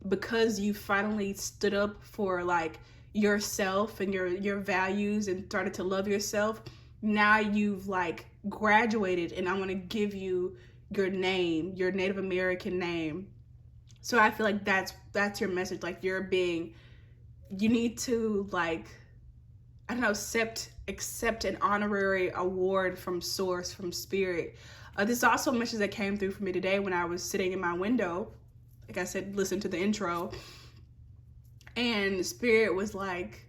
because you finally stood up for like yourself and your values and started to love yourself, now you've like graduated, and I want to give you your name, your Native American name. So I feel like that's your message. Like you need to like, I don't know, accept an honorary award from source, from spirit. This is also a message that came through for me today when I was sitting in my window. Like I said, listen to the intro. And spirit was like,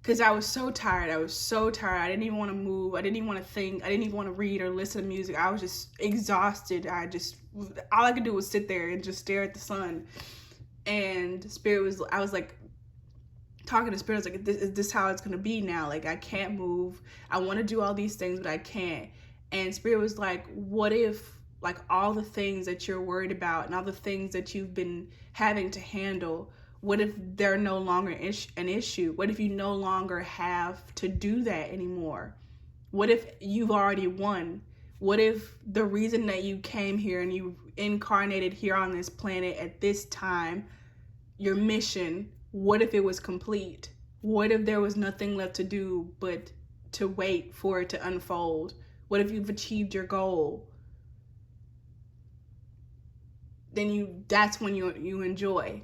because I was so tired. I didn't even want to move. I didn't even want to think. I didn't even want to read or listen to music. I was just exhausted. All I could do was sit there and just stare at the sun. And I was like, talking to spirit, I was like, is this how it's going to be now? Like, I can't move. I want to do all these things, but I can't. And spirit was like, what if, like, all the things that you're worried about and all the things that you've been having to handle, what if they're no longer an issue? What if you no longer have to do that anymore? What if you've already won? What if the reason that you came here and you incarnated here on this planet at this time, your mission, what if it was complete? What if there was nothing left to do but to wait for it to unfold? What if you've achieved your goal? Then that's when you enjoy.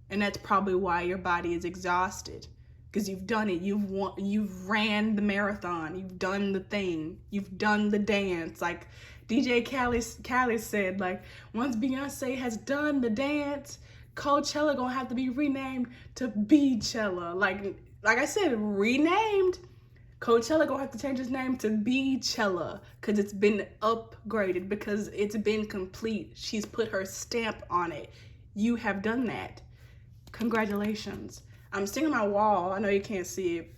And that's probably why your body is exhausted, because you've done it. You've ran the marathon. You've done the thing. You've done the dance. Like DJ Khaled said, like, once Beyonce has done the dance, Coachella gonna have to be renamed to Beachella. Like I said, renamed. Coachella gonna have to change its name to Beachella because it's been upgraded, because it's been complete. She's put her stamp on it. You have done that. Congratulations. I'm sitting on my wall. I know you can't see it.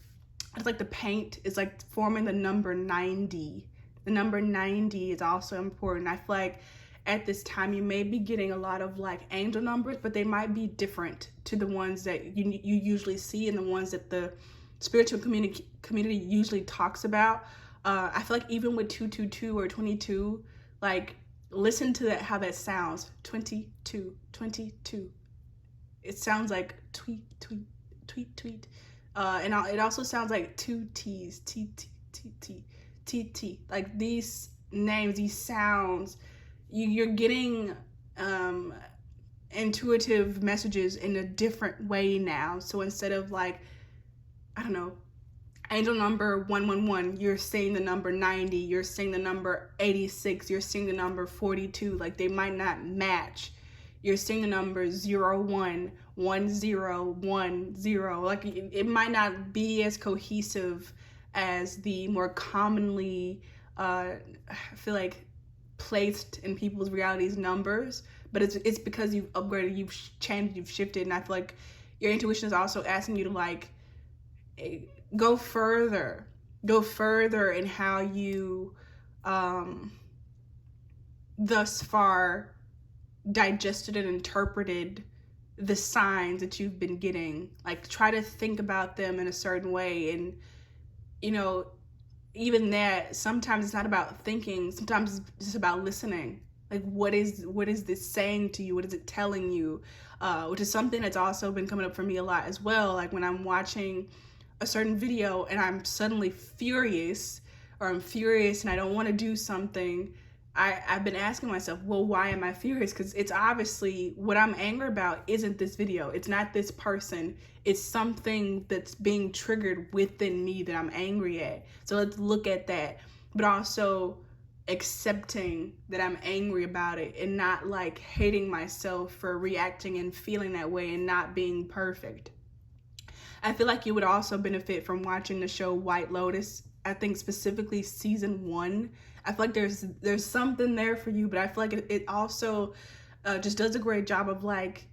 It's like the paint is like forming the number 90. The number 90 is also important. I feel like at this time you may be getting a lot of like angel numbers, but they might be different to the ones that you usually see and the ones that the spiritual community usually talks about. I feel like even with 222 or 22, like listen to that, how that sounds. 22, 22. It sounds like tweet, tweet, tweet, tweet. And it also sounds like two T's, T, T, T, T, T, T. Like these names, these sounds, you're getting intuitive messages in a different way now. So instead of like, I don't know, angel number 111, you're seeing the number 90, you're seeing the number 86, you're seeing the number 42. Like, they might not match. You're seeing the number 01, 1010. Like, it might not be as cohesive as the more commonly I feel like placed in people's realities numbers, but it's because you've upgraded, you've changed, you've shifted. And I feel like your intuition is also asking you to like go further in how you thus far digested and interpreted the signs that you've been getting. Like, try to think about them in a certain way. And you know, even that, sometimes it's not about thinking, sometimes it's just about listening. Like, what is this saying to you? What is it telling you? Which is something that's also been coming up for me a lot as well. Like, when I'm watching a certain video and I'm suddenly furious, or I'm furious and I don't want to do something, I've been asking myself, well, why am I furious? Because it's obviously what I'm angry about isn't this video. It's not this person. It's something that's being triggered within me that I'm angry at. So let's look at that. But also accepting that I'm angry about it, and not like hating myself for reacting and feeling that way and not being perfect. I feel like you would also benefit from watching the show White Lotus. I think specifically season 1. I feel like there's something there for you, but I feel like it also just does a great job of like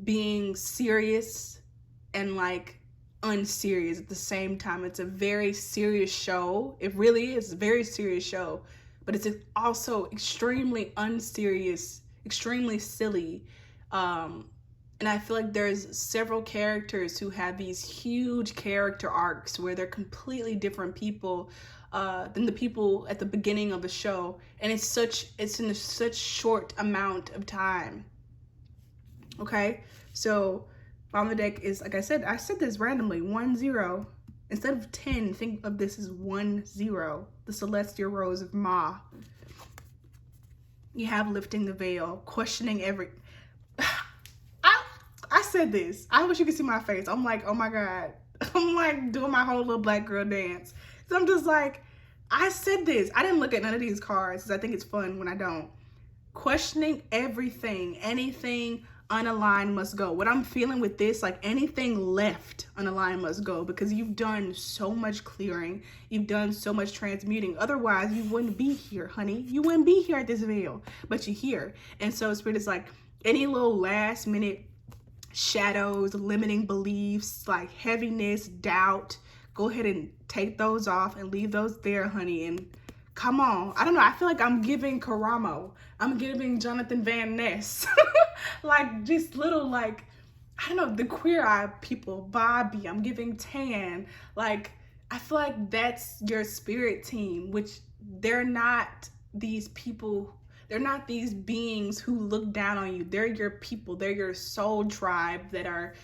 being serious and like unserious at the same time. It's a very serious show. It really is a very serious show, but it's also extremely unserious, extremely silly. And I feel like there's several characters who have these huge character arcs where they're completely different people than the people at the beginning of the show. And it's in such short amount of time. Okay, so bottom of the deck is, like I said this randomly, 10. Instead of 10, think of this as 10, the celestial rose of Ma. You have lifting the veil, questioning every... I said this. I wish you could see my face. I'm like, oh my God. I'm like doing my whole little black girl dance. So I'm just like, I said this. I didn't look at none of these cards because I think it's fun when I don't. Questioning everything. Anything unaligned must go. What I'm feeling with this, like anything left unaligned must go, because you've done so much clearing. You've done so much transmuting. Otherwise, you wouldn't be here, honey. You wouldn't be here at this veil, but you're here. And so Spirit is like, any little last minute shadows, limiting beliefs, like heaviness, doubt, go ahead and take those off and leave those there, honey, and come on. I don't know, I feel like I'm giving Karamo, I'm giving Jonathan Van Ness. Like, just little, like, I don't know, the Queer Eye people, Bobby, I'm giving Tan. Like, I feel like that's your spirit team, which they're not these people. They're not these beings who look down on you. They're your people. They're your soul tribe that are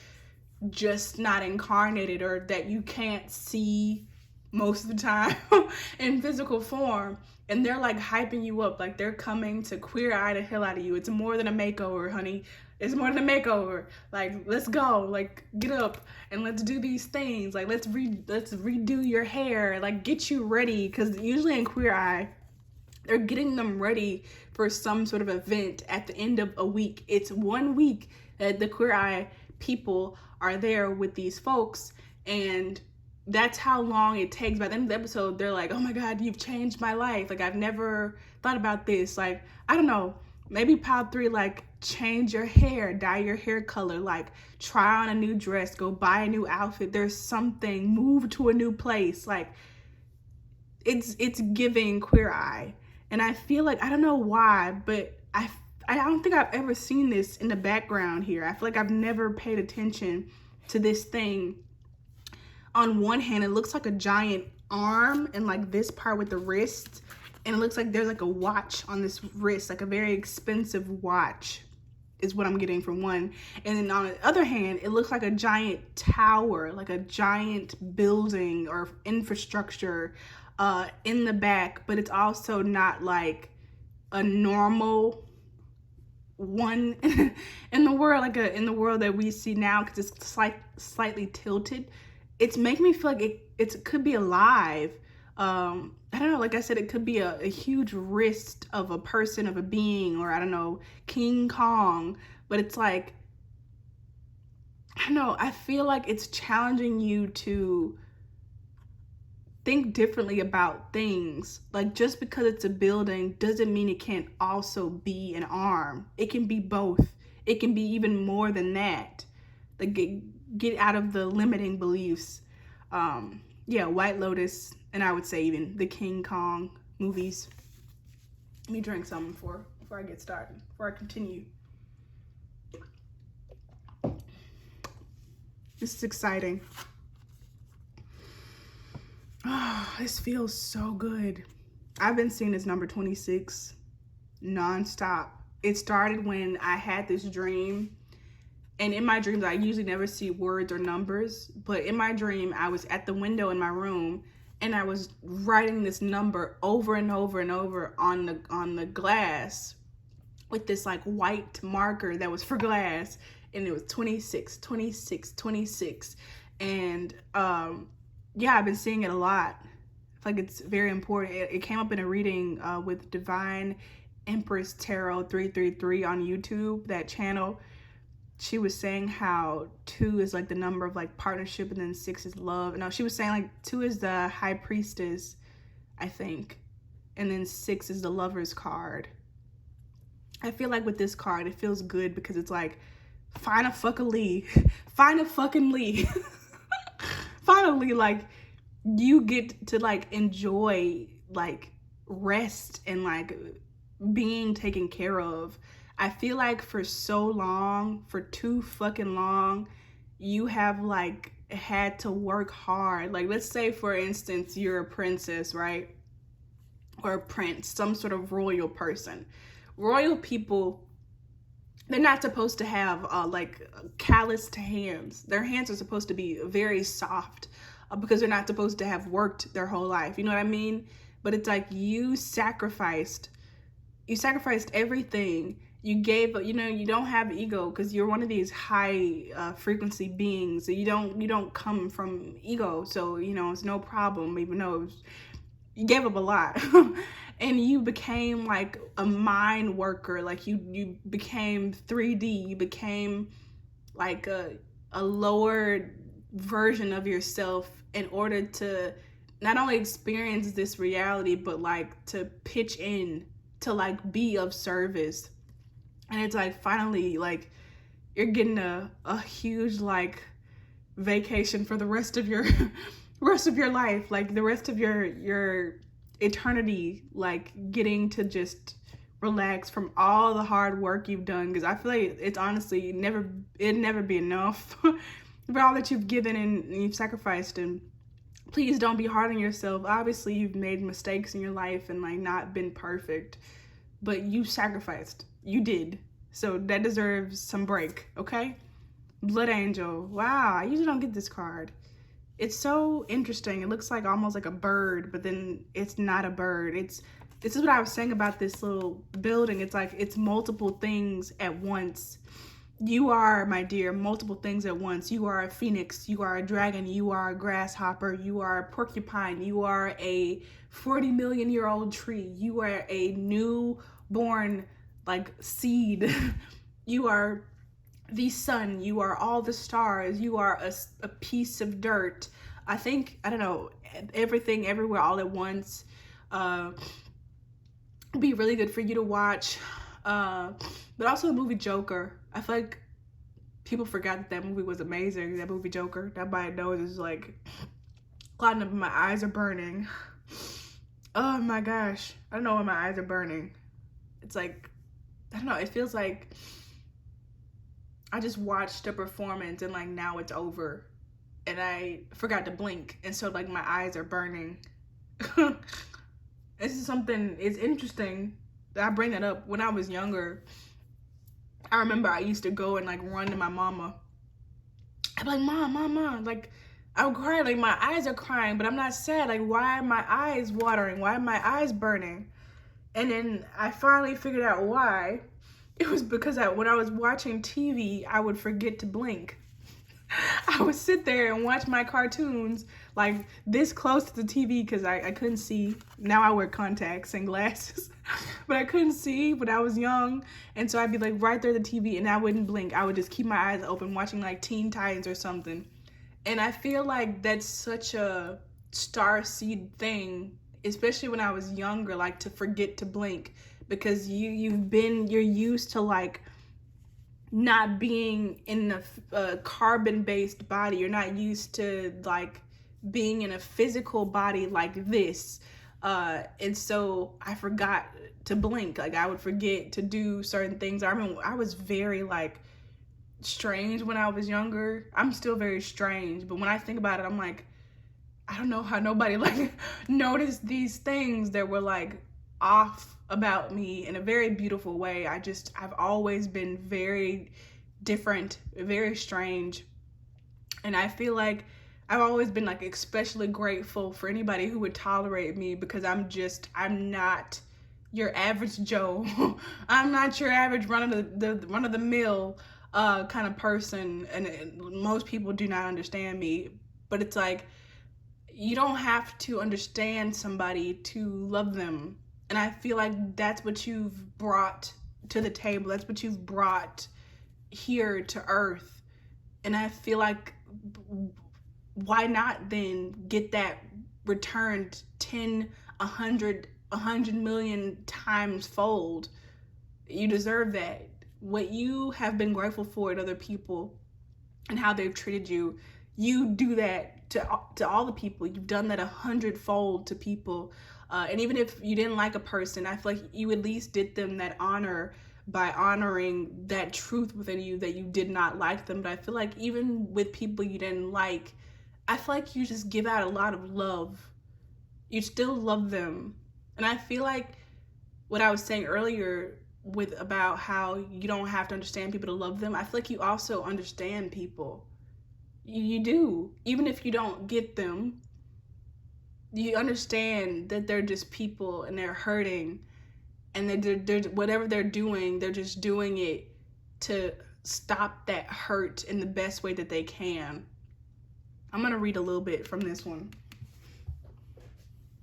just not incarnated, or that you can't see most of the time in physical form. And they're like hyping you up. Like, they're coming to queer eye the hell out of you. It's more than a makeover, honey. It's more than a makeover. Like, let's go. Like, get up and let's do these things. Like, let's redo your hair. Like, get you ready. Because usually in Queer Eye, they're getting them ready for some sort of event at the end of a week. It's 1 week that the Queer Eye people are there with these folks, and that's how long it takes. By the end of the episode, they're like, oh my God, you've changed my life. Like, I've never thought about this. Like, I don't know, maybe pile 3, like, change your hair, dye your hair color, like, try on a new dress, go buy a new outfit. There's something, move to a new place. Like, it's giving Queer Eye. And I feel like, I don't know why, but I don't think I've ever seen this in the background here. I feel like I've never paid attention to this thing. On one hand, it looks like a giant arm, and like this part with the wrist, and it looks like there's like a watch on this wrist, like a very expensive watch is what I'm getting from one. And then on the other hand, it looks like a giant tower, like a giant building or infrastructure in the back, but it's also not like a normal one in the world, like in the world that we see now, because it's slightly tilted. It's making me feel like it could be alive. I don't know, like I said, it could be a huge wrist of a person, of a being, or I don't know, King Kong. But it's like, I don't know, I feel like it's challenging you to think differently about things. Like, just because it's a building doesn't mean it can't also be an arm. It can be both. It can be even more than that. Like, get out of the limiting beliefs. Yeah, White Lotus, and I would say even the King Kong movies. Let me drink something before I get started, before I continue. This is exciting. Oh, this feels so good. I've been seeing this number 26 nonstop. It started when I had this dream. And in my dreams, I usually never see words or numbers. But in my dream, I was at the window in my room, and I was writing this number over and over and over on the glass with this like white marker that was for glass. And it was 26, 26, 26. And yeah, I've been seeing it a lot. I feel like it's very important. It came up in a reading with Divine Empress Tarot 333 on YouTube, that channel. She was saying how 2 is like the number of like partnership, and then 6 is love. No, she was saying like 2 is the High Priestess, I think, and then 6 is the Lover's card. I feel like with this card, it feels good because it's like, find a fucking Lee. Find a fucking Lee. Finally, like, you get to like enjoy like rest and like being taken care of. I feel like for so long, for too fucking long, you have like had to work hard. Like, let's say for instance, you're a princess, right? Or a prince, some sort of royal person. Royal people, they're not supposed to have like calloused hands. Their hands are supposed to be very soft because they're not supposed to have worked their whole life. You know what I mean? But it's like you sacrificed everything. You gave, you know, you don't have ego because you're one of these high frequency beings. So you don't come from ego. So, you know, it's no problem, even though you gave up a lot. And you became like a mind worker. Like you became 3D. You became like a lower version of yourself in order to not only experience this reality, but like to pitch in, to like be of service. And it's like, finally, like, you're getting a huge like vacation for the rest of your life, like the rest of your eternity, like getting to just relax from all the hard work you've done. Because I feel like it's honestly it'd never be enough for all that you've given and you've sacrificed. And please don't be hard on yourself. Obviously you've made mistakes in your life and like not been perfect, but you sacrificed. You did. So that deserves some break, okay? Blood Angel. Wow, I usually don't get this card. It's so interesting. It looks like almost like a bird, but then it's not a bird. This is what I was saying about this little building. It's like it's multiple things at once. You are, my dear, multiple things at once. You are a phoenix. You are a dragon. You are a grasshopper. You are a porcupine. You are a 40 million year old tree. You are a newborn like seed. You are the sun. You are all the stars. You are a piece of dirt. I think, I don't know, everything, everywhere, all at once. Be really good for you to watch. But also the movie Joker. I feel like people forgot that movie was amazing. That movie Joker. That by nose is like clouding up. My eyes are burning. Oh my gosh. I don't know why my eyes are burning. It's like, I don't know. It feels like I just watched a performance and like now it's over. And I forgot to blink. And so like my eyes are burning. This is something, it's interesting that I bring that up. When I was younger, I remember I used to go and like run to my mama. I'd be like, Mom. Like, I would cry, like my eyes are crying, but I'm not sad. Like, why are my eyes watering? Why are my eyes burning? And then I finally figured out why. It was because when I was watching TV, I would forget to blink. I would sit there and watch my cartoons like this close to the TV because I couldn't see. Now I wear contacts and glasses, but I couldn't see when I was young. And so I'd be like right there at the TV and I wouldn't blink. I would just keep my eyes open watching like Teen Titans or something. And I feel like that's such a Starseed thing, especially when I was younger, like to forget to blink because you're used to like not being in a carbon-based body. You're not used to like being in a physical body like this. And so I forgot to blink. Like I would forget to do certain things. I remember I was very like strange when I was younger. I'm still very strange, but when I think about it, I'm like, I don't know how nobody like noticed these things that were like off about me in a very beautiful way. I've always been very different, very strange. And I feel like I've always been like especially grateful for anybody who would tolerate me because I'm not your average Joe. I'm not your average run of the mill kind of person, and most people do not understand me. But it's like you don't have to understand somebody to love them. And I feel like that's what you've brought to the table. That's what you've brought here to Earth. And I feel like, why not then get that returned 10, 100 million times fold? You deserve that. What you have been grateful for in other people and how they've treated you, you do that to all the people. You've done that 100-fold to people. And even if you didn't like a person, I feel like you at least did them that honor by honoring that truth within you that you did not like them. But I feel like even with people you didn't like, I feel like you just give out a lot of love. You still love them. And I feel like what I was saying earlier about how you don't have to understand people to love them, I feel like you also understand people. You do. Even if you don't get them, you understand that they're just people and they're hurting, and they're whatever they're doing, they're just doing it to stop that hurt in the best way that they can. I'm gonna read a little bit from this one.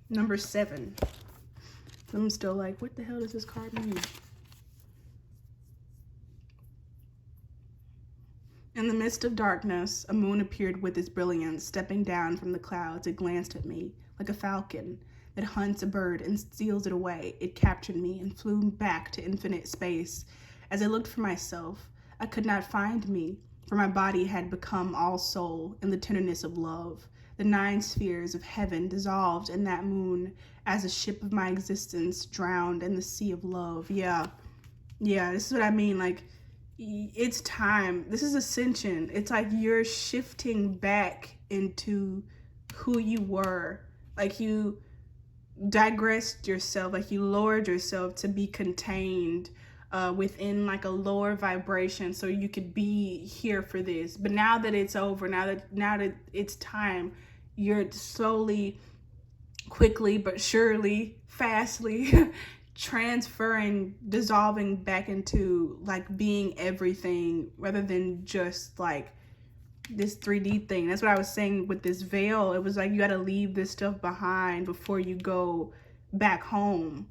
Number 7. I'm still like, what the hell does this card mean? In the midst of darkness, a moon appeared with its brilliance. Stepping down from the clouds, it glanced at me like a falcon that hunts a bird and steals it away. It captured me and flew back to infinite space. As I looked for myself, I could not find me, for my body had become all soul in the tenderness of love. The 9 spheres of heaven dissolved in that moon as a ship of my existence drowned in the sea of love. Yeah, this is what I mean. Like, it's time. This is ascension. It's like you're shifting back into who you were. Like you digressed yourself, like you lowered yourself to be contained within like a lower vibration so you could be here for this. But now that it's over, now that it's time, you're slowly, quickly but surely, fastly transferring, dissolving back into like being everything rather than just like this 3D thing. That's what I was saying with this veil. It was like you got to leave this stuff behind before you go back home.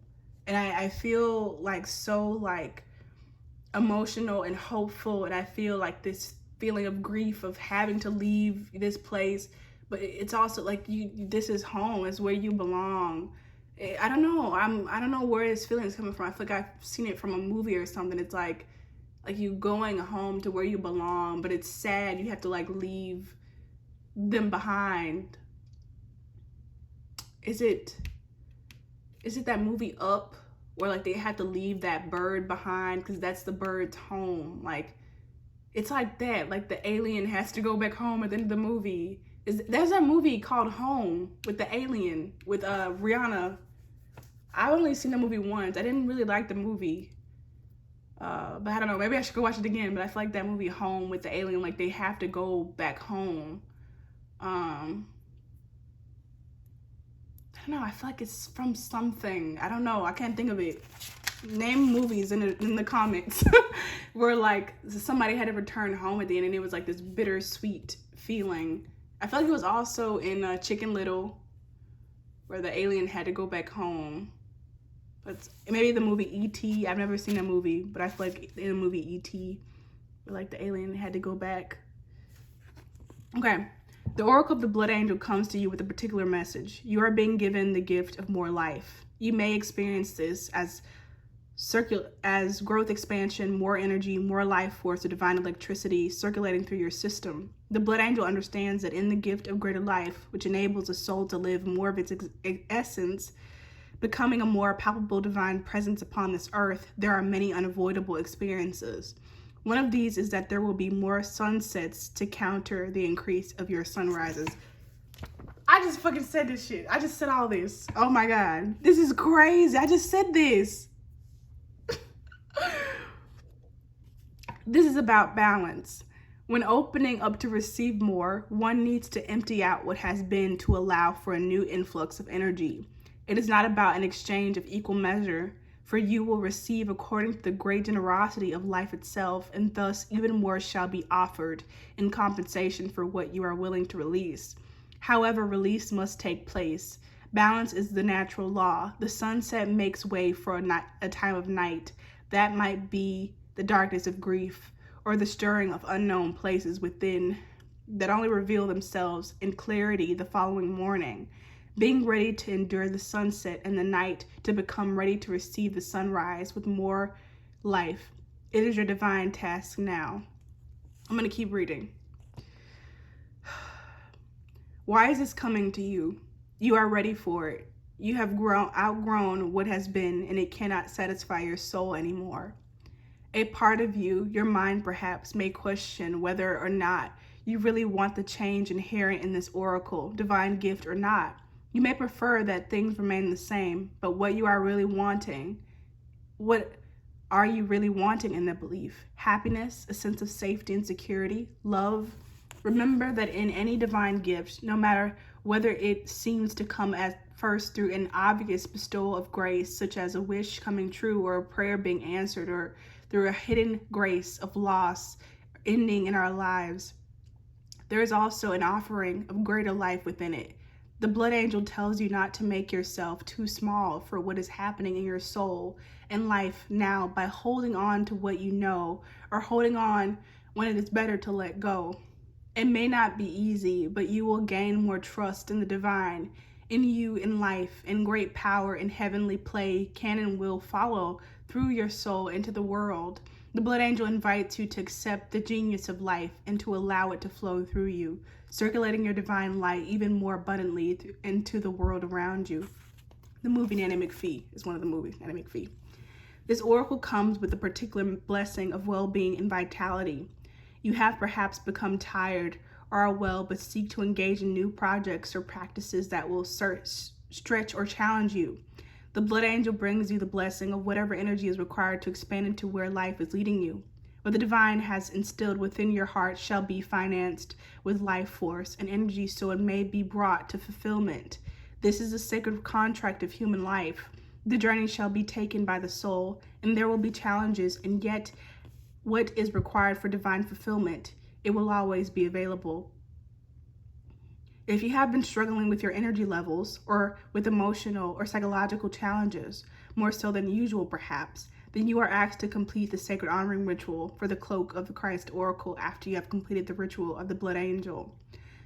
And I feel like so like emotional and hopeful, and I feel like this feeling of grief of having to leave this place, but it's also like this is home. It's where you belong. I don't know. I don't know where this feeling is coming from. I feel like I've seen it from a movie or something. It's like you going home to where you belong, but it's sad you have to like leave them behind. Is it that movie Up where like they have to leave that bird behind because that's the bird's home? Like it's like that. Like the alien has to go back home at the end of the movie. There's that movie called Home with the alien with Rihanna. I've only seen the movie once. I didn't really like the movie. But I don't know, maybe I should go watch it again. But I feel like that movie Home with the alien, like they have to go back home. don't know. I feel like it's from something. I don't know. I can't think of it. Name movies in the comments where like somebody had to return home at the end and it was like this bittersweet feeling. I feel like it was also in Chicken Little where the alien had to go back home. But maybe the movie E.T. I've never seen that movie, but I feel like in the movie E.T. where like the alien had to go back. Okay. The Oracle of the Blood Angel comes to you with a particular message. You are being given the gift of more life. You may experience this as growth expansion, more energy, more life force, or divine electricity circulating through your system. The Blood Angel understands that in the gift of greater life, which enables a soul to live more of its essence, becoming a more palpable divine presence upon this earth, there are many unavoidable experiences. One of these is that there will be more sunsets to counter the increase of your sunrises. I just fucking said this shit. I just said all this. Oh my God. This is crazy. I just said this. This is about balance. When opening up to receive more, one needs to empty out what has been to allow for a new influx of energy. It is not about an exchange of equal measure, for you will receive according to the great generosity of life itself, and thus even more shall be offered in compensation for what you are willing to release. However, release must take place. Balance is the natural law. The sunset makes way for a time of night. That might be the darkness of grief, or the stirring of unknown places within that only reveal themselves in clarity the following morning. Being ready to endure the sunset and the night to become ready to receive the sunrise with more life. It is your divine task now. I'm going to keep reading. Why is this coming to you? You are ready for it. You have outgrown what has been, and it cannot satisfy your soul anymore. A part of you, your mind perhaps, may question whether or not you really want the change inherent in this oracle, divine gift or not. You may prefer that things remain the same, but what are you really wanting in that belief? Happiness, a sense of safety and security, love? Remember that in any divine gift, no matter whether it seems to come at first through an obvious bestowal of grace, such as a wish coming true or a prayer being answered, or through a hidden grace of loss ending in our lives, there is also an offering of greater life within it. The Blood Angel tells you not to make yourself too small for what is happening in your soul and life now by holding on to what you know, or holding on when it is better to let go. It may not be easy, but you will gain more trust in the divine, in you, in life, and great power and heavenly play can and will follow through your soul into the world. The Blood Angel invites you to accept the genius of life and to allow it to flow through you, circulating your divine light even more abundantly into the world around you. The movie Nanny McPhee is one of the movies, Nanny McPhee. This oracle comes with a particular blessing of well-being and vitality. You have perhaps become tired or are well, but seek to engage in new projects or practices that will stretch or challenge you. The Blood Angel brings you the blessing of whatever energy is required to expand into where life is leading you. What the divine has instilled within your heart shall be financed with life force and energy so it may be brought to fulfillment. This is the sacred contract of human life. The journey shall be taken by the soul, and there will be challenges, and yet what is required for divine fulfillment, it will always be available. If you have been struggling with your energy levels or with emotional or psychological challenges, more so than usual perhaps, then you are asked to complete the sacred honoring ritual for the cloak of the Christ oracle after you have completed the ritual of the Blood Angel.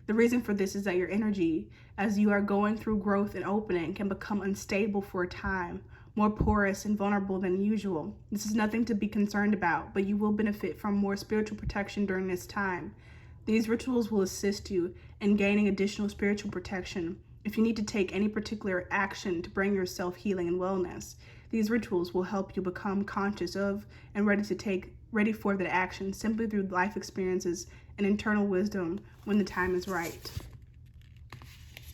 The reason for this is that your energy, as you are going through growth and opening, can become unstable for a time, more porous and vulnerable than usual. This is nothing to be concerned about, but you will benefit from more spiritual protection during this time. These rituals will assist you in gaining additional spiritual protection if you need to take any particular action to bring yourself healing and wellness. These rituals will help you become conscious of and ready for that action simply through life experiences and internal wisdom when the time is right.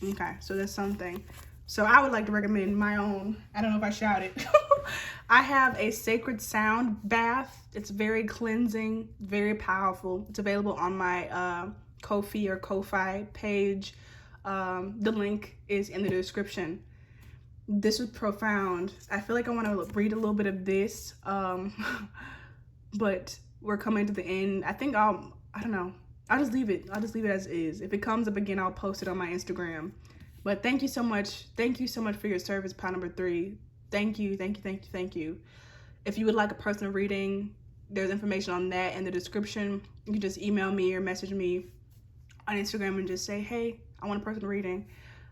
Okay, so that's something. So I would like to recommend my own, I don't know if I shouted. I have a sacred sound bath. It's very cleansing, very powerful. It's available on my Ko-fi or Ko-fi page. The link is in the description. This was profound. I feel like I want to read a little bit of this, but we're coming to the end. I think I don't know. I'll just leave it. I'll just leave it as is. If it comes up again, I'll post it on my Instagram. But thank you so much. Thank you so much for your service, pile number 3. Thank you, thank you, thank you, thank you. If you would like a personal reading, there's information on that in the description. You can just email me or message me on Instagram and just say, hey, I want a personal reading.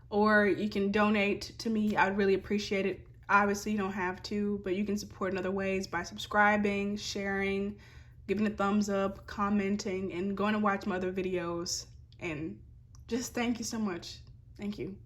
Or you can donate to me. I would really appreciate it. Obviously, you don't have to, but you can support in other ways by subscribing, sharing, giving a thumbs up, commenting, and going to watch my other videos. And just thank you so much. Thank you.